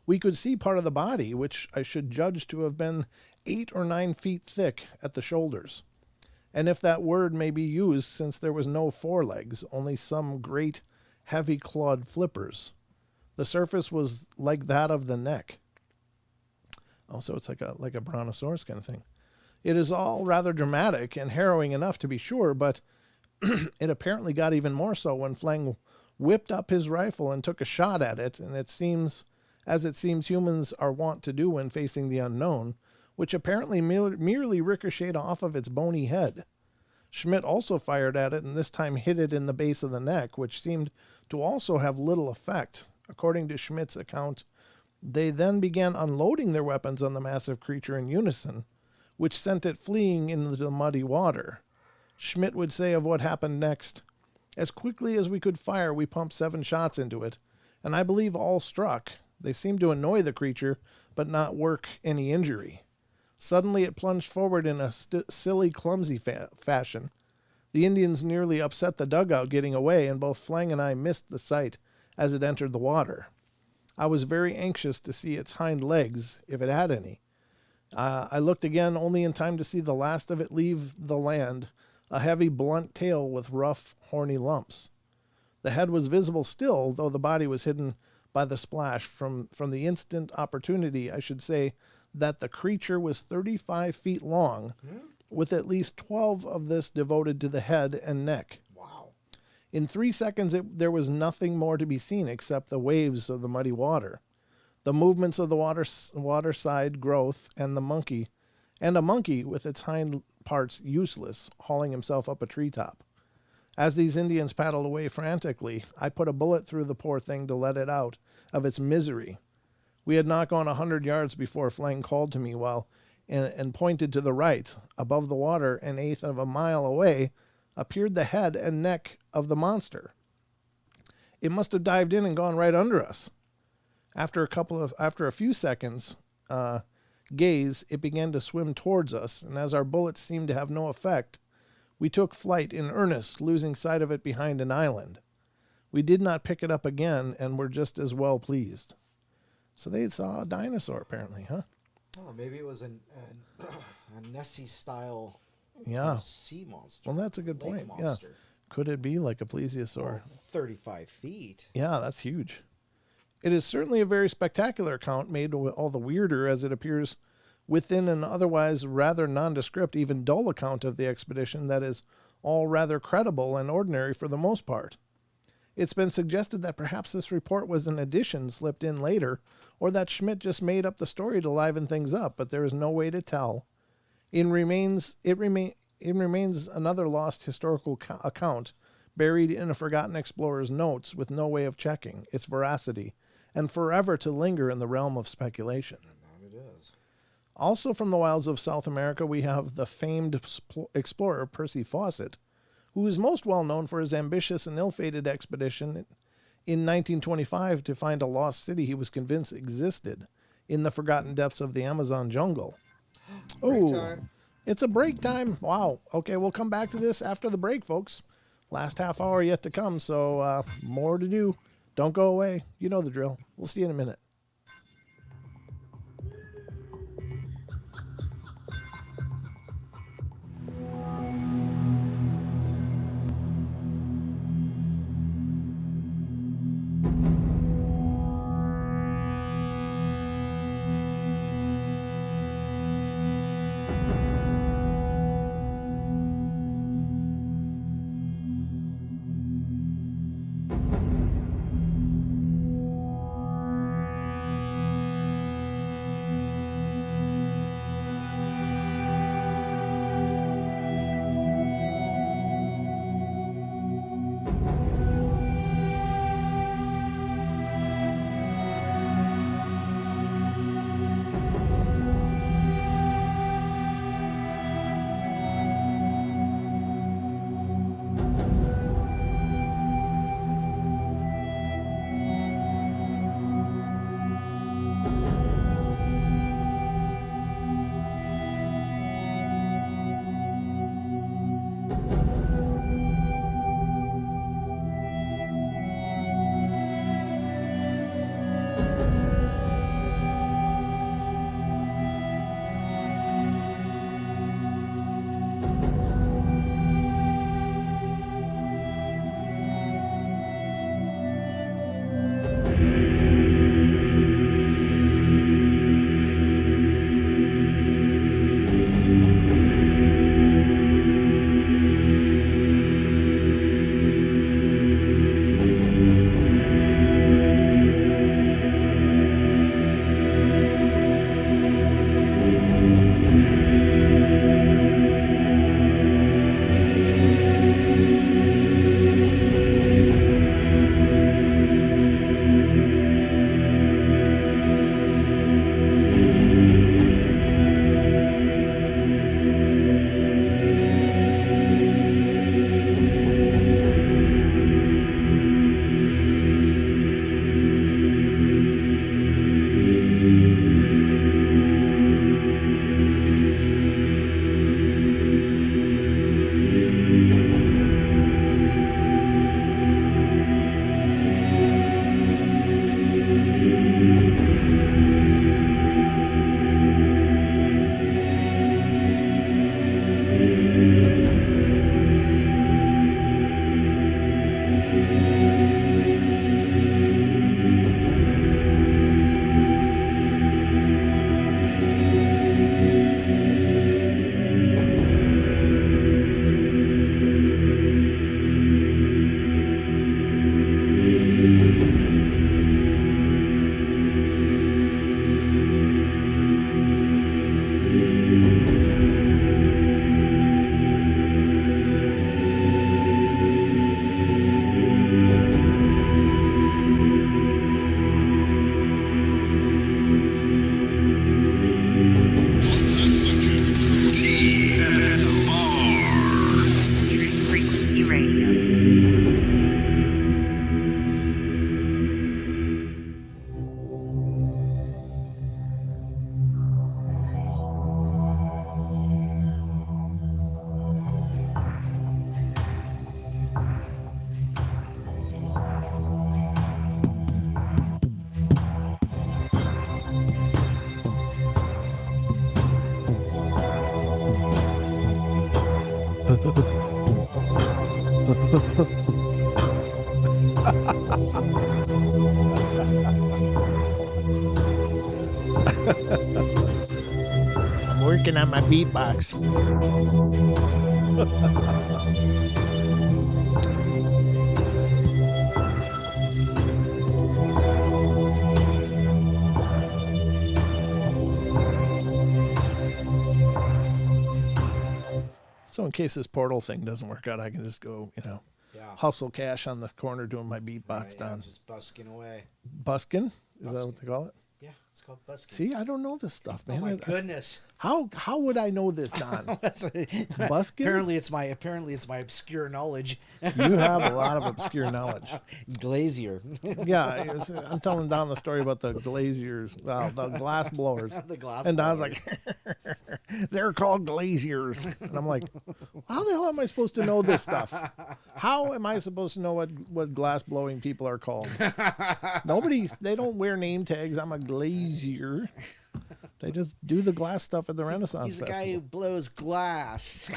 D: We could see part of the body, which I should judge to have been 8 or 9 feet thick at the shoulders, and if that word may be used, since there was no forelegs, only some great heavy-clawed flippers. The surface was like that of the neck. Also, it's like a brontosaurus kind of thing. It is all rather dramatic and harrowing enough, to be sure, but it apparently got even more so when Flang whipped up his rifle and took a shot at it, and it seems humans are wont to do when facing the unknown, which apparently merely ricocheted off of its bony head. Schmidt also fired at it, and this time hit it in the base of the neck, which seemed to also have little effect. According to Schmidt's account, they then began unloading their weapons on the massive creature in unison, which sent it fleeing into the muddy water. Schmidt would say of what happened next, "As quickly as we could fire, we pumped 7 shots into it, and I believe all struck. They seemed to annoy the creature, but not work any injury. Suddenly it plunged forward in a silly, clumsy fashion. The Indians nearly upset the dugout getting away, and both Flang and I missed the sight as it entered the water. I was very anxious to see its hind legs, if it had any. I looked again only in time to see the last of it leave the land, a heavy, blunt tail with rough, horny lumps. The head was visible still, though the body was hidden by the splash. From the instant opportunity, I should say that the creature was 35 feet long, with at least 12 of this devoted to the head and neck.
E: Wow.
D: In 3 seconds, there was nothing more to be seen except the waves of the muddy water, the movements of the waterside growth, and a monkey with its hind parts useless, hauling himself up a treetop. As these Indians paddled away frantically, I put a bullet through the poor thing to let it out of its misery. We had not gone 100 yards before Flang called to me and pointed to the right. Above the water, an eighth of a mile away, appeared the head and neck of the monster. It must have dived in and gone right under us. After a few seconds gaze, it began to swim towards us, and as our bullets seemed to have no effect, we took flight in earnest, losing sight of it behind an island. We did not pick it up again, and were just as well pleased." So they saw a dinosaur, apparently, huh?
E: Oh, maybe it was a Nessie-style
D: Yeah.
E: sea monster.
D: Well, that's a good point.
E: Monster.
D: could it be like a plesiosaur?
E: 35 feet.
D: Yeah, that's huge. It is certainly a very spectacular account, made all the weirder as it appears within an otherwise rather nondescript, even dull account of the expedition that is all rather credible and ordinary for the most part. It's been suggested that perhaps this report was an addition slipped in later, or that Schmidt just made up the story to liven things up, but there is no way to tell. It remains another lost historical account, buried in a forgotten explorer's notes with no way of checking its veracity, and forever to linger in the realm of speculation.
E: It is.
D: Also from the wilds of South America, we have the famed explorer Percy Fawcett, who is most well known for his ambitious and ill-fated expedition in 1925 to find a lost city he was convinced existed in the forgotten depths of the Amazon jungle.
E: Time.
D: It's a break time. Wow. Okay, we'll come back to this after the break, folks. Last half hour yet to come, so more to do. Don't go away. You know the drill. We'll see you in a minute. I'm working on my beatbox. So in case this portal thing doesn't work out, I can just go, hustle cash on the corner doing my beatbox down.
E: Just busking away.
D: Busking? Is that what they call it?
E: Yeah, it's called busking.
D: See, I don't know this stuff, man.
E: Oh my goodness!
D: How would I know this, Don? Busking?
E: Apparently, it's my obscure knowledge.
D: You have a lot of obscure knowledge.
E: Glazier.
D: Yeah, I'm telling Don the story about the glaziers, the glass blowers.
E: The glass.
D: And Don's like, they're called glaziers, and I'm like, how the hell am I supposed to know this stuff? How am I supposed to know what glass blowing people are called? They don't wear name tags. I'm a glazier. They just do the glass stuff at the Renaissance
E: He's the
D: Festival.
E: guy who blows glass.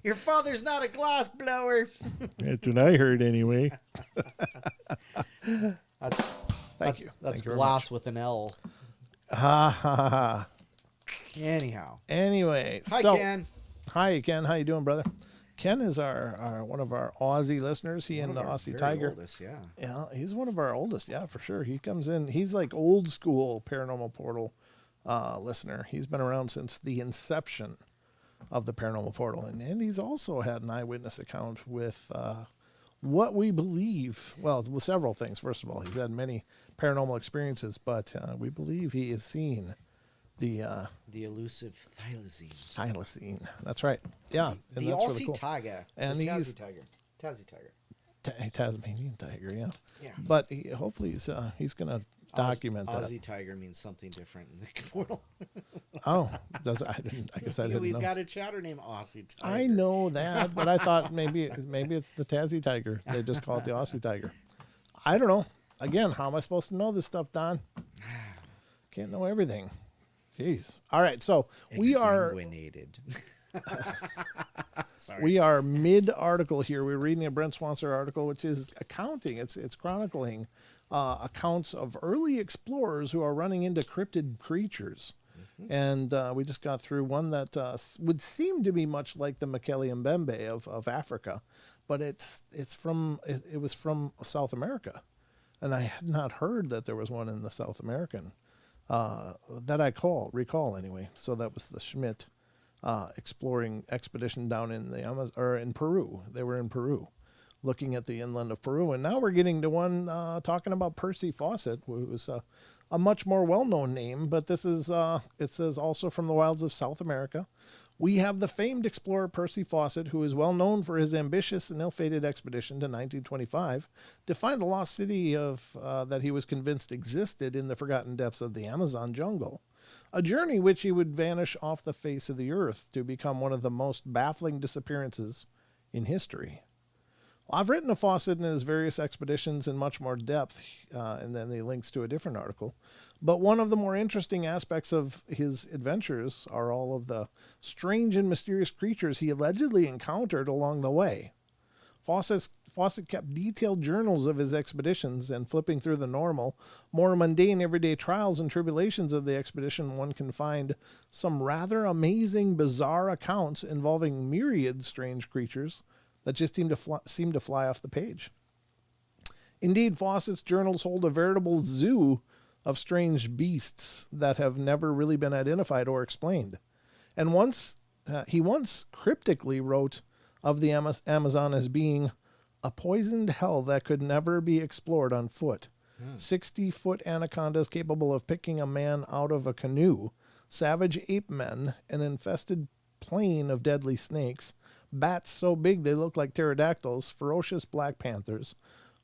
E: Your father's not a glass blower.
D: That's what I heard anyway.
E: Thank you. That's
D: Thank you
E: glass with an L.
D: Ha ha ha.
E: Anyhow.
D: Anyway.
E: Hi, Ken.
D: Hi, Ken. How you doing, brother? Ken is our one of our Aussie listeners. He and the Aussie Tiger.
E: Oldest, yeah.
D: Yeah, he's one of our oldest. Yeah, for sure. He comes in. He's like old school Paranormal Portal listener. He's been around since the inception of the Paranormal Portal, and he's also had an eyewitness account with what we believe. Well, with several things. First of all, he's had many paranormal experiences, but we believe he has seen the
E: elusive thylacine.
D: Thylacine. That's right. Yeah.
E: The
D: that's
E: Aussie
D: really cool.
E: Tiger.
D: And
E: the
D: he's
E: Tassie Tiger.
D: Tasmanian tiger, yeah.
E: Yeah.
D: But hopefully he's going to document that.
E: Aussie Tiger means something different in the portal.
D: Oh, I guess I didn't
E: We've
D: know.
E: got a chatter named Aussie Tiger.
D: I know that, but I thought maybe it's the Tassie Tiger. They just call it the Aussie Tiger. I don't know. Again, how am I supposed to know this stuff, Don? Can't know everything. Jeez. All right, so we are
E: Sorry.
D: We are mid-article here. We're reading a Brent Swanser article, which is accounting. It's chronicling accounts of early explorers who are running into cryptid creatures. Mm-hmm. And we just got through one that would seem to be much like the Mekele Mbembe of Africa, but it was from South America. And I had not heard that there was one in the South American that I recall anyway. So that was the Schmidt exploring expedition down in the in Peru. They were in Peru, looking at the inland of Peru. And now we're getting to one talking about Percy Fawcett, who was a much more well-known name. But this is it says also from the wilds of South America. We have the famed explorer Percy Fawcett, who is well known for his ambitious and ill-fated expedition to 1925 to find a lost city that he was convinced existed in the forgotten depths of the Amazon jungle. A journey which he would vanish off the face of the earth to become one of the most baffling disappearances in history. Well, I've written of Fawcett and his various expeditions in much more depth, and then he links to a different article. But one of the more interesting aspects of his adventures are all of the strange and mysterious creatures he allegedly encountered along the way. Fawcett kept detailed journals of his expeditions, and flipping through the normal, more mundane everyday trials and tribulations of the expedition, one can find some rather amazing, bizarre accounts involving myriad strange creatures that just seem to fly off the page. Indeed, Fawcett's journals hold a veritable zoo of strange beasts that have never really been identified or explained. And he once cryptically wrote of the Amazon as being a poisoned hell that could never be explored on foot. 60-foot anacondas capable of picking a man out of a canoe, savage ape men, an infested plain of deadly snakes, bats so big they look like pterodactyls, ferocious black panthers,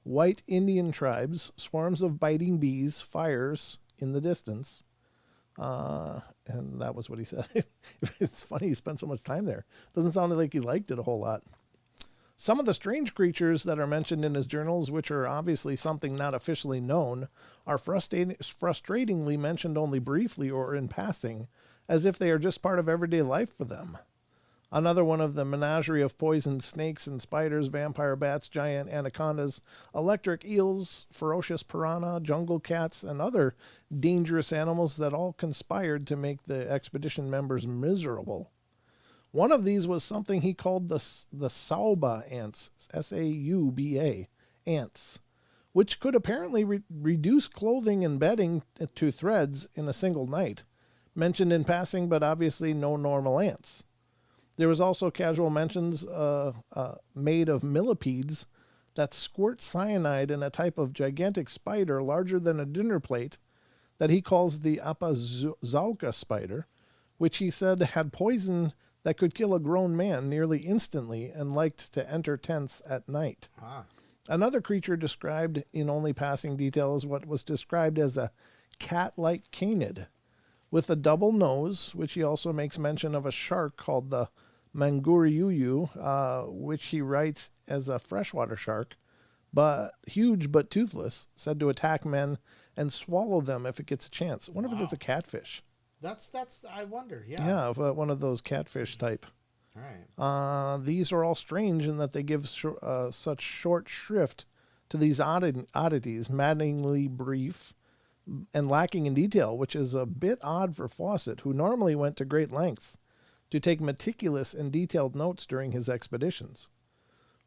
D: white Indian tribes, swarms of biting bees, fires in the distance. And that was what he said. It's funny he spent so much time there. Doesn't sound like he liked it a whole lot. Some of the strange creatures that are mentioned in his journals, which are obviously something not officially known, are frustratingly mentioned only briefly or in passing, as if they are just part of everyday life for them. Another one of the menagerie of poisoned snakes and spiders, vampire bats, giant anacondas, electric eels, ferocious piranha, jungle cats, and other dangerous animals that all conspired to make the expedition members miserable. One of these was something he called the Sauba ants, S-A-U-B-A, ants, which could apparently reduce clothing and bedding to threads in a single night. Mentioned in passing, but obviously no normal ants. There was also casual mentions made of millipedes that squirt cyanide in a type of gigantic spider larger than a dinner plate that he calls the Apazauka spider, which he said had poison that could kill a grown man nearly instantly and liked to enter tents at night. Another creature described in only passing detail is what was described as a cat-like canid, with a double nose, which he also makes mention of a shark called the Manguruyuyu, which he writes as a freshwater shark, but huge but toothless, said to attack men and swallow them if it gets a chance. I wonder if it's a catfish.
E: That's I wonder, yeah.
D: Yeah, one of those catfish type.
E: All right.
D: These are all strange in that they give such short shrift to these oddities, maddeningly brief and lacking in detail, which is a bit odd for Fawcett, who normally went to great lengths to take meticulous and detailed notes during his expeditions.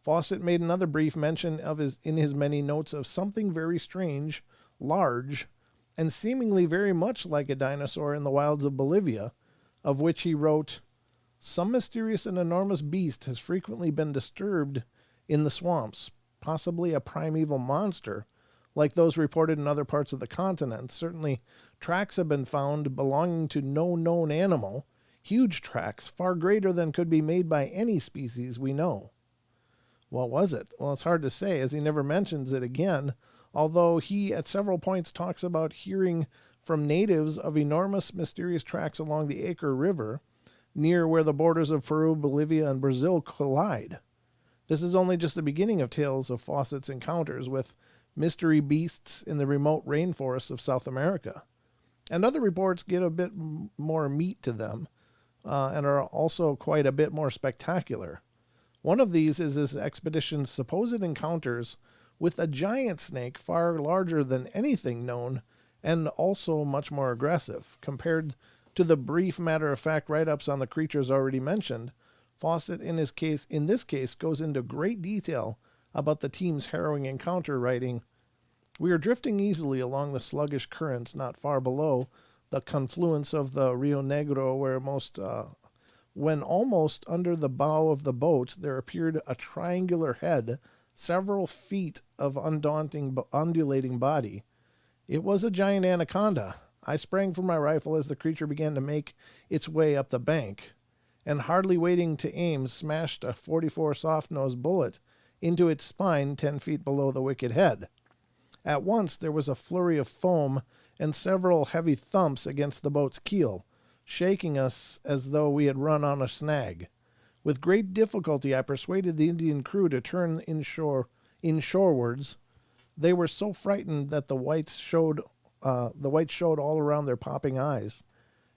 D: Fawcett made another brief mention in his many notes of something very strange, large, and seemingly very much like a dinosaur in the wilds of Bolivia, of which he wrote, "Some mysterious and enormous beast has frequently been disturbed in the swamps, possibly a primeval monster, like those reported in other parts of the continent. Certainly tracks have been found belonging to no known animal, huge tracks, far greater than could be made by any species we know." What was it? Well, it's hard to say, as he never mentions it again, although he at several points talks about hearing from natives of enormous mysterious tracks along the Acre River, near where the borders of Peru, Bolivia, and Brazil collide. This is only just the beginning of tales of Fawcett's encounters with mystery beasts in the remote rainforests of South America. And other reports get a bit more meat to them, and are also quite a bit more spectacular. One of these is his expedition's supposed encounters with a giant snake far larger than anything known and also much more aggressive. Compared to the brief matter-of-fact write-ups on the creatures already mentioned, Fawcett in this case goes into great detail about the team's harrowing encounter, writing, "We are drifting easily along the sluggish currents not far below the confluence of the Rio Negro, when almost under the bow of the boat there appeared a triangular head, several feet of undulating body. It was a giant anaconda. I sprang for my rifle as the creature began to make its way up the bank, and hardly waiting to aim, smashed a .44 soft-nosed bullet into its spine 10 feet below the wicked head. At once there was a flurry of foam and several heavy thumps against the boat's keel, shaking us as though we had run on a snag. With great difficulty I persuaded the Indian crew to turn inshorewards. They were so frightened that the whites showed all around their popping eyes,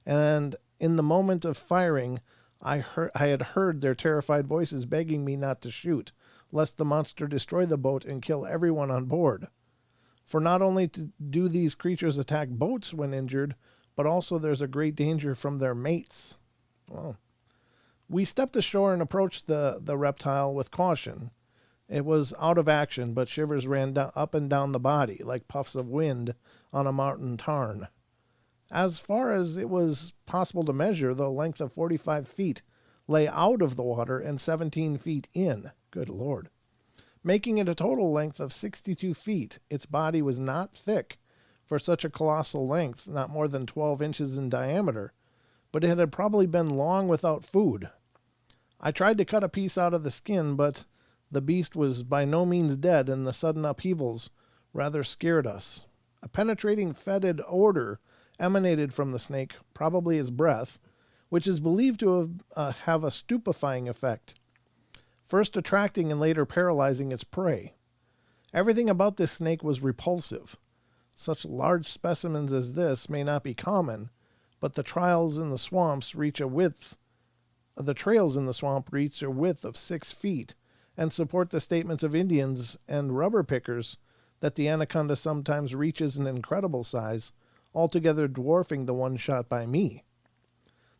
D: and in the moment of firing I had heard their terrified voices begging me not to shoot, lest the monster destroy the boat and kill everyone on board. For not only do these creatures attack boats when injured, but also there's a great danger from their mates." Well, we stepped ashore and approached the reptile with caution. It was out of action, but shivers ran up and down the body like puffs of wind on a mountain tarn. As far as it was possible to measure, the length of 45 feet lay out of the water and 17 feet in. Good Lord. Making it a total length of 62 feet. Its body was not thick for such a colossal length, not more than 12 inches in diameter, but it had probably been long without food. I tried to cut a piece out of the skin, but the beast was by no means dead, and the sudden upheavals rather scared us. A penetrating fetid odor emanated from the snake, probably his breath, which is believed to have a stupefying effect, first attracting and later paralyzing its prey. Everything about this snake was repulsive. Such large specimens as this may not be common, but the trials in the swamps reach a width the trails in the swamp reach a width of 6 feet and support the statements of Indians and rubber pickers that the anaconda sometimes reaches an incredible size, altogether dwarfing the one shot by me.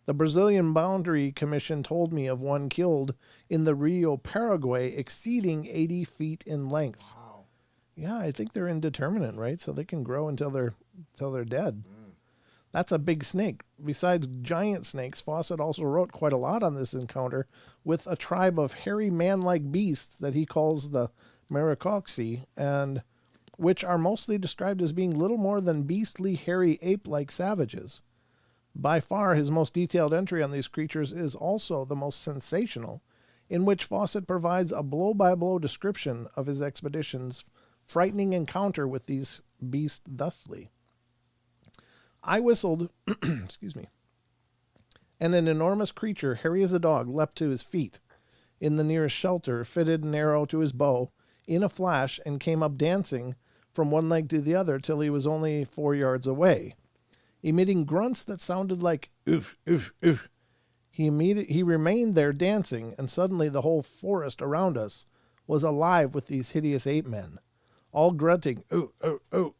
D: The Brazilian Boundary Commission told me of one killed in the Rio Paraguay exceeding 80 feet in length.
E: Wow.
D: Yeah, I think they're indeterminate, right? So they can grow until they're dead. That's a big snake. Besides giant snakes, Fawcett also wrote quite a lot on this encounter with a tribe of hairy man-like beasts that he calls the Maricoxi, and which are mostly described as being little more than beastly, hairy, ape-like savages. By far, his most detailed entry on these creatures is also the most sensational, in which Fawcett provides a blow-by-blow description of his expedition's frightening encounter with these beasts thusly. I whistled, excuse me, and an enormous creature, hairy as a dog, leapt to his feet in the nearest shelter, fitted an arrow to his bow in a flash, and came up dancing from one leg to the other till he was only 4 yards away, emitting grunts that sounded like oof, oof, oof. He remained there dancing, and suddenly the whole forest around us was alive with these hideous ape men, all grunting, ooh, ooh, ooh,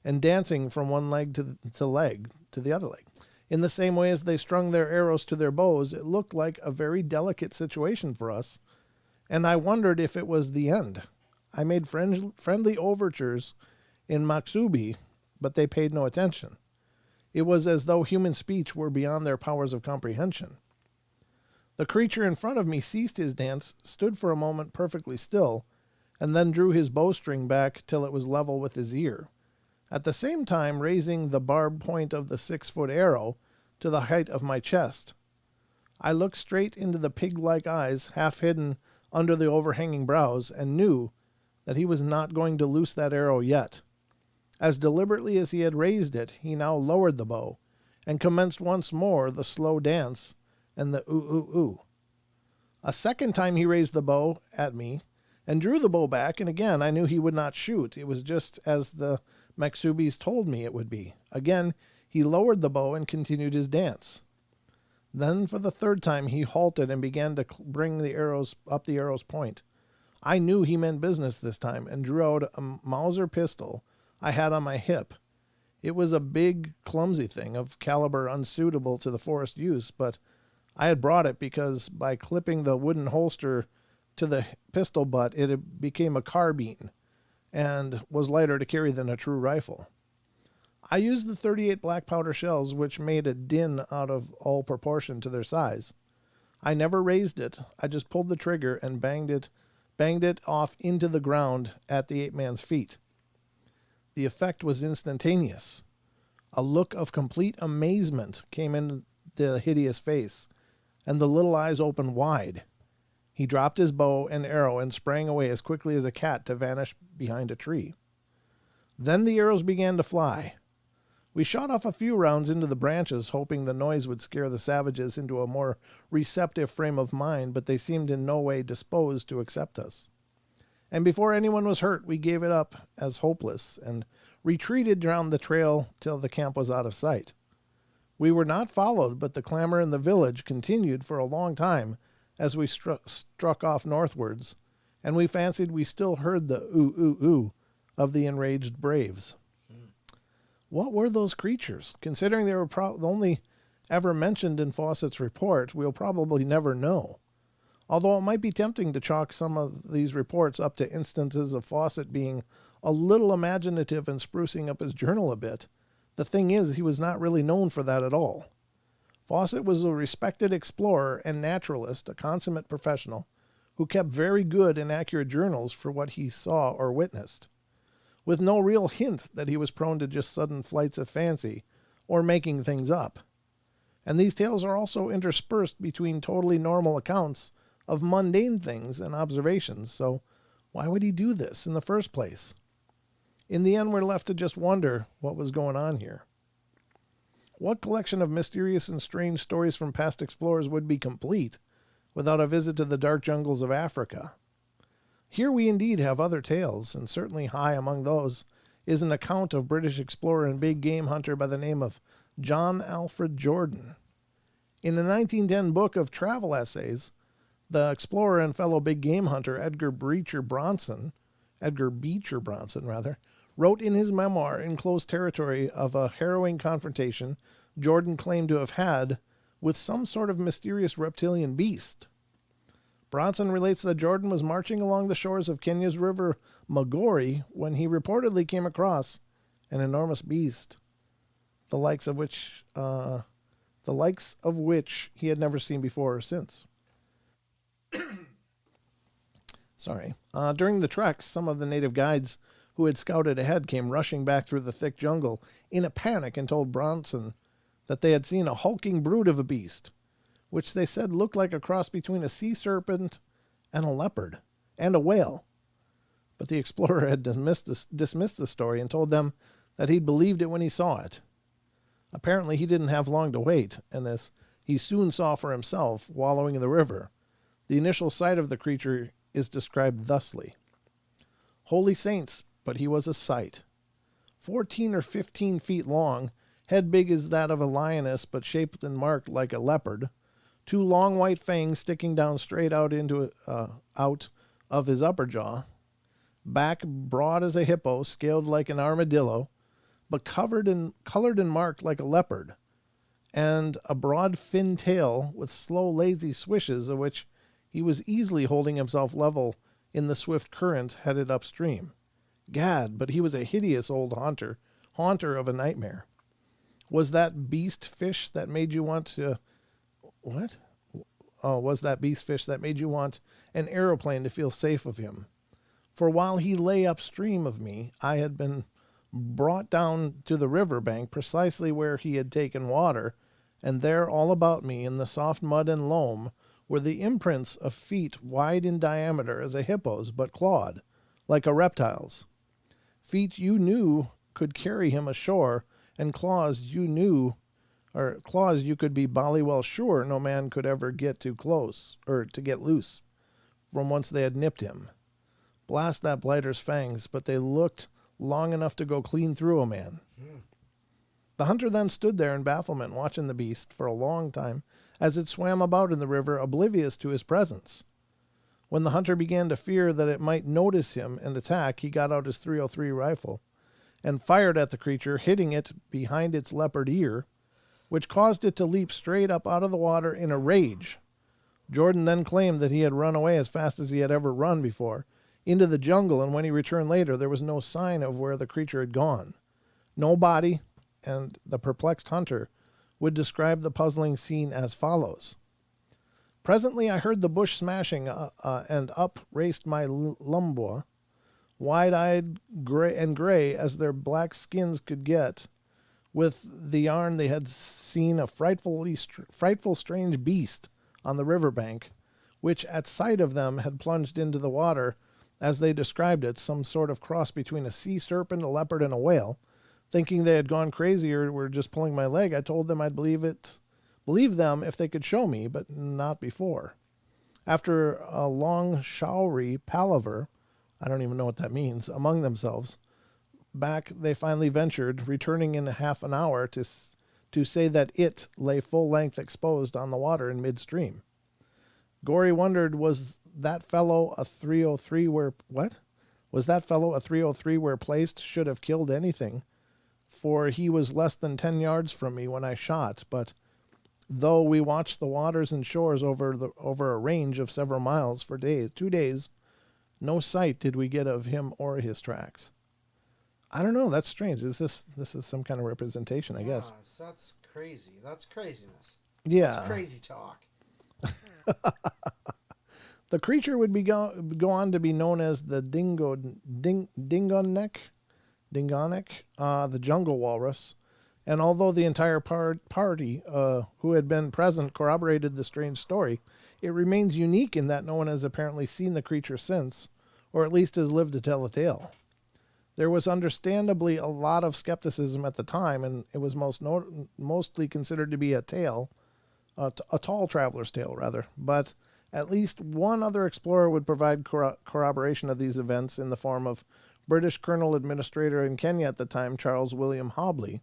D: and dancing from one leg to the other leg. In the same way as they strung their arrows to their bows, it looked like a very delicate situation for us, and I wondered if it was the end. I made friendly overtures in Maxubi, but they paid no attention. It was as though human speech were beyond their powers of comprehension. The creature in front of me ceased his dance, stood for a moment perfectly still, and then drew his bowstring back till it was level with his ear, at the same time raising the barbed point of the 6-foot arrow to the height of my chest. I looked straight into the pig-like eyes, half hidden under the overhanging brows, and knew that he was not going to loose that arrow yet. As deliberately as he had raised it, he now lowered the bow, and commenced once more the slow dance and the ooh, ooh, ooh. A second time he raised the bow at me, and drew the bow back, and again I knew he would not shoot. It was just as the Maxubis told me it would be. Again he lowered the bow and continued his dance. Then for the third time he halted and began to bring the arrows up the arrow's point. I knew he meant business this time, and drew out a Mauser pistol I had on my hip. It was a big, clumsy thing of caliber unsuitable to the forest use, but I had brought it because by clipping the wooden holster to the pistol butt, it became a carbine and was lighter to carry than a true rifle. I used the 38 black powder shells, which made a din out of all proportion to their size. I never raised it. I just pulled the trigger and banged it off into the ground at the ape-man's feet. The effect was instantaneous. A look of complete amazement came into the hideous face, and the little eyes opened wide. He dropped his bow and arrow and sprang away as quickly as a cat to vanish behind a tree. Then the arrows began to fly. We shot off a few rounds into the branches, hoping the noise would scare the savages into a more receptive frame of mind, but they seemed in no way disposed to accept us. And before anyone was hurt, we gave it up as hopeless and retreated down the trail till the camp was out of sight. We were not followed, but the clamor in the village continued for a long time as we struck off northwards, and we fancied we still heard the ooh, ooh, ooh of the enraged braves. What were those creatures? Considering they were only ever mentioned in Fawcett's report, we'll probably never know. Although it might be tempting to chalk some of these reports up to instances of Fawcett being a little imaginative and sprucing up his journal a bit, the thing is he was not really known for that at all. Fawcett was a respected explorer and naturalist, a consummate professional, who kept very good and accurate journals for what he saw or witnessed, with no real hint that he was prone to just sudden flights of fancy or making things up. And these tales are also interspersed between totally normal accounts of mundane things and observations, so why would he do this in the first place? In the end, we're left to just wonder what was going on here. What collection of mysterious and strange stories from past explorers would be complete without a visit to the dark jungles of Africa? Here we indeed have other tales, and certainly high among those is an account of British explorer and big game hunter by the name of John Alfred Jordan. In the 1910 book of travel essays, the explorer and fellow big game hunter Edgar Beecher Bronson, wrote in his memoir Enclosed Territory of a harrowing confrontation Jordan claimed to have had with some sort of mysterious reptilian beast. Bronson relates that Jordan was marching along the shores of Kenya's river Magori when he reportedly came across an enormous beast, the likes of which he had never seen before or since. Sorry. During the trek, some of the native guides who had scouted ahead came rushing back through the thick jungle in a panic and told Bronson that they had seen a hulking brute of a beast, which they said looked like a cross between a sea serpent and a leopard and a whale. But the explorer had dismissed the story and told them that he'd believed it when he saw it. Apparently he didn't have long to wait, and as he soon saw for himself, wallowing in the river, the initial sight of the creature is described thusly. Holy saints, but he was a sight. 14 or 15 feet long, head big as that of a lioness but shaped and marked like a leopard, 2 long white fangs sticking down straight out of his upper jaw, back broad as a hippo, scaled like an armadillo, but colored and marked like a leopard, and a broad fin tail with slow lazy swishes of which he was easily holding himself level in the swift current headed upstream. Gad, but he was a hideous old haunter of a nightmare. Was that beast fish that made you want to... What? Oh, was that beast fish that made you want an aeroplane to feel safe of him? For while he lay upstream of me, I had been brought down to the river bank precisely where he had taken water, and there all about me in the soft mud and loam were the imprints of feet wide in diameter as a hippo's, but clawed, like a reptile's. Feet you knew could carry him ashore, and claws you could be bally well sure no man could ever get too close, or to get loose, from once they had nipped him. Blast that blighter's fangs, but they looked long enough to go clean through a man. The hunter then stood there in bafflement, watching the beast for a long time as it swam about in the river, oblivious to his presence. When the hunter began to fear that it might notice him and attack, he got out his .303 rifle and fired at the creature, hitting it behind its leopard ear, which caused it to leap straight up out of the water in a rage. Jordan then claimed that he had run away as fast as he had ever run before, into the jungle, and when he returned later, there was no sign of where the creature had gone. No body, and the perplexed hunter would describe the puzzling scene as follows. Presently I heard the bush smashing, and up raced my lumbwa, wide-eyed gray as their black skins could get. With the yarn they had seen a frightful strange beast on the riverbank, which at sight of them had plunged into the water, as they described it, some sort of cross between a sea serpent, a leopard, and a whale. Thinking they had gone crazy or were just pulling my leg, I told them I'd believe them if they could show me, but not before. After a long showery palaver, I don't even know what that means, among themselves, back they finally ventured, returning in half an hour to say that it lay full length exposed on the water in midstream. Gory wondered, was that fellow a 303 where... What? Was that fellow a 303 where placed should have killed anything, for he was less than 10 yards from me when I shot, but though we watched the waters and shores over a range of several miles for 2 days, no sight did we get of him or his tracks. I don't know, that's strange. This is some kind of representation, I guess.
E: That's crazy. That's craziness.
D: Yeah.
E: That's crazy talk.
D: The creature would go on to be known as the Dingonek, the jungle walrus, and although the entire party who had been present corroborated the strange story, it remains unique in that no one has apparently seen the creature since, or at least has lived to tell the tale. There was understandably a lot of skepticism at the time, and it was mostly considered to be a tale, a tall traveler's tale, rather, but at least one other explorer would provide corroboration of these events in the form of British Colonel Administrator in Kenya at the time, Charles William Hobley,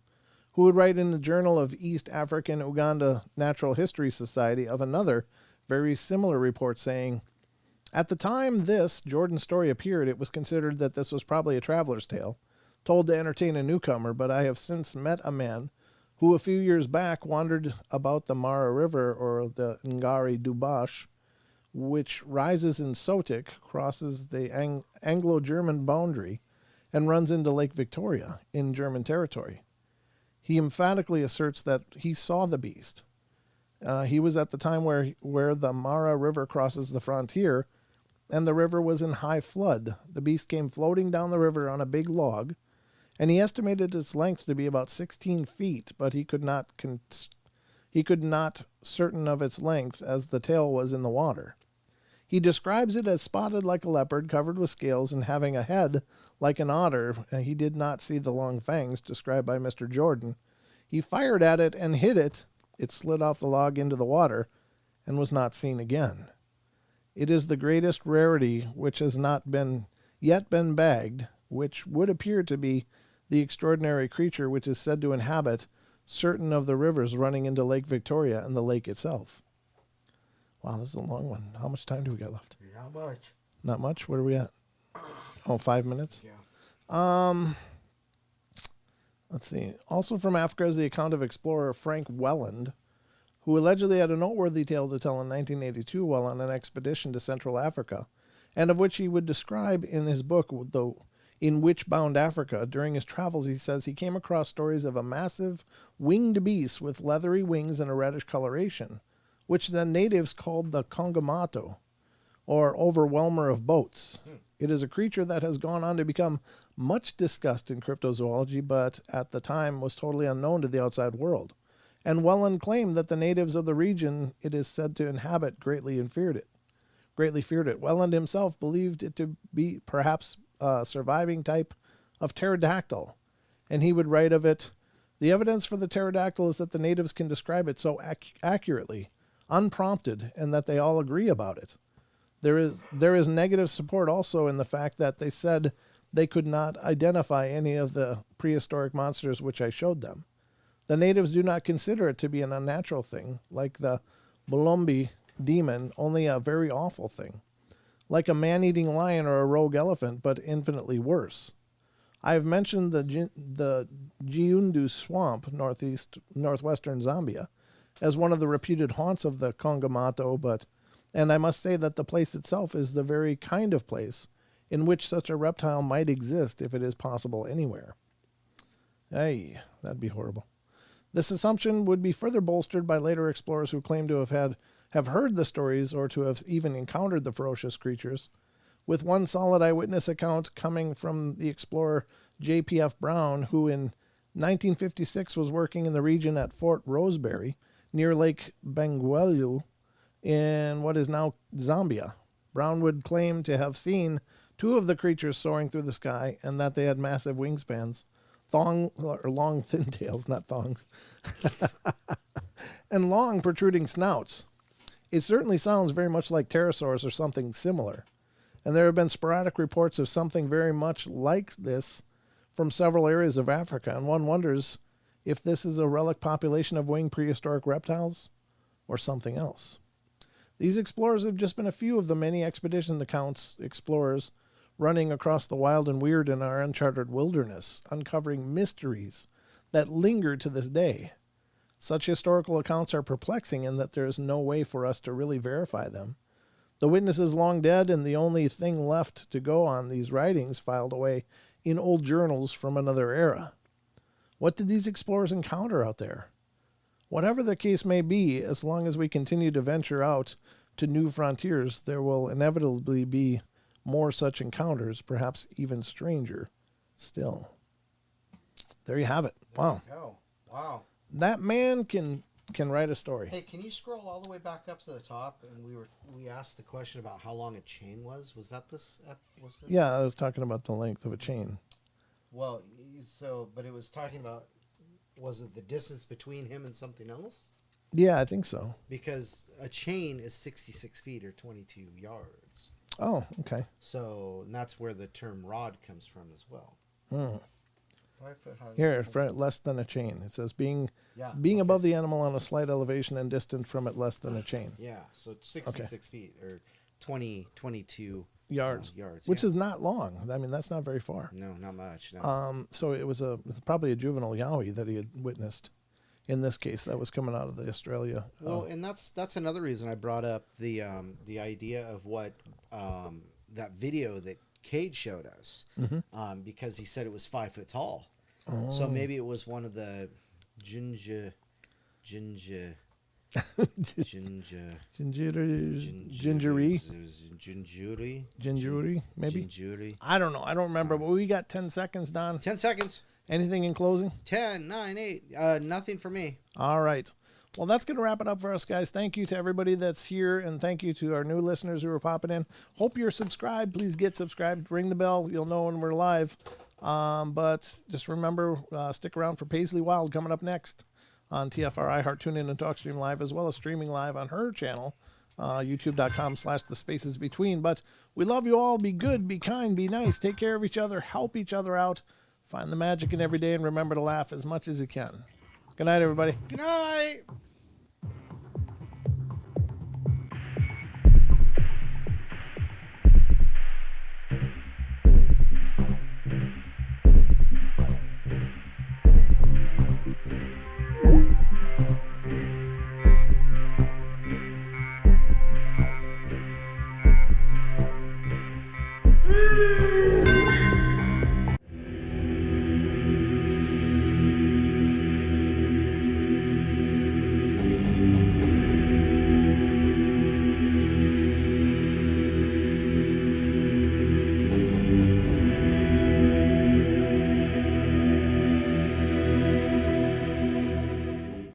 D: who would write in the Journal of East African Uganda Natural History Society of another very similar report saying, at the time Jordan's story appeared, it was considered that this was probably a traveler's tale, told to entertain a newcomer, but I have since met a man who a few years back wandered about the Mara River, or the Ngari Dubash, which rises in Sotik, crosses the Anglo-German boundary, and runs into Lake Victoria in German territory. He emphatically asserts that he saw the beast. He was at the time where the Mara River crosses the frontier, and the river was in high flood. The beast came floating down the river on a big log, and he estimated its length to be about 16 feet, but he could not certain of its length, as the tail was in the water. He describes it as spotted like a leopard, covered with scales, and having a head like an otter. He did not see the long fangs described by Mr. Jordan. He fired at it and hit it. It slid off the log into the water and was not seen again. It is the greatest rarity which has not yet been bagged, which would appear to be the extraordinary creature which is said to inhabit certain of the rivers running into Lake Victoria and the lake itself. Wow, this is a long one. How much time do we got left?
E: Not much.
D: Not much? Where are we at? Oh, 5 minutes?
E: Yeah.
D: Let's see. Also from Africa is the account of explorer Frank Welland, who allegedly had a noteworthy tale to tell in 1982 while on an expedition to Central Africa, and of which he would describe in his book, In Witch-Bound Africa. During his travels, he says he came across stories of a massive winged beast with leathery wings and a reddish coloration, which the natives called the Kongomato, or overwhelmer of boats. It is a creature that has gone on to become much discussed in cryptozoology, but at the time was totally unknown to the outside world. And Welland claimed that the natives of the region it is said to inhabit greatly feared it. Welland himself believed it to be perhaps a surviving type of pterodactyl, and he would write of it, the evidence for the pterodactyl is that the natives can describe it so accurately, unprompted, and that they all agree about it. There is negative support also in the fact that they said they could not identify any of the prehistoric monsters which I showed them. The natives do not consider it to be an unnatural thing, like the Bulumbi demon, only a very awful thing, like a man-eating lion or a rogue elephant, but infinitely worse. I have mentioned the Giundu swamp, northwestern Zambia, as one of the reputed haunts of the Kongomato, and I must say that the place itself is the very kind of place in which such a reptile might exist if it is possible anywhere. Hey, that'd be horrible. This assumption would be further bolstered by later explorers who claim to have heard the stories or to have even encountered the ferocious creatures, with one solid eyewitness account coming from the explorer J.P.F. Brown, who in 1956 was working in the region at Fort Rosebery, near Lake Bangweulu, in what is now Zambia. Brown would claim to have seen two of the creatures soaring through the sky, and that they had massive wingspans, long thin tails, not thongs, and long protruding snouts. It certainly sounds very much like pterosaurs or something similar, and there have been sporadic reports of something very much like this from several areas of Africa, and one wonders if this is a relic population of winged prehistoric reptiles or something else. These explorers have just been a few of the many expedition accounts explorers running across the wild and weird in our uncharted wilderness, uncovering mysteries that linger to this day. Such historical accounts are perplexing in that there is no way for us to really verify them. The witness is long dead, and the only thing left to go on these writings filed away in old journals from another era. What did these explorers encounter out there? Whatever the case may be, as long as we continue to venture out to new frontiers, there will inevitably be more such encounters, perhaps even stranger still. There you have it. Wow.
E: There you go. Wow.
D: That man can write a story.
E: Hey, can you scroll all the way back up to the top? And we asked the question about how long a chain was. Was that this?
D: Yeah, I was talking about the length of a chain.
E: Well, but it was talking about, was it the distance between him and something else?
D: Yeah, I think so.
E: Because a chain is 66 feet or 22 yards.
D: Oh, okay.
E: So, and that's where the term rod comes from as well.
D: Mm.
E: 5 foot high.
D: Here, less than a chain. It says being above the animal on a slight elevation and distant from it less than a chain.
E: Yeah, so 66 feet or 22
D: yards,
E: yards,
D: which is not long. I mean, that's not very far.
E: No, not much. No.
D: So it was probably a juvenile yowie that he had witnessed. In this case, that was coming out of the Australia.
E: Well, and that's another reason I brought up the idea of what that video that Cade showed us, because he said it was 5 foot tall. Oh. So maybe it was one of the gingery, maybe. Gingery.
D: I don't know. I don't remember. But we got 10 seconds, Don.
E: 10 seconds.
D: Anything in closing?
E: 10, 9, 8. Nothing for me.
D: All right. Well, that's going to wrap it up for us, guys. Thank you to everybody that's here, and thank you to our new listeners who are popping in. Hope you're subscribed. Please get subscribed. Ring the bell. You'll know when we're live. But just remember, stick around for Paisley Wild coming up next on TFR, iHeart, TuneIn, and TalkStream Live, as well as streaming live on her channel, youtube.com/thespacesbetween. But we love you all. Be good, be kind, be nice. Take care of each other. Help each other out. Find the magic in every day, and remember to laugh as much as you can. Good night, everybody.
E: Good night.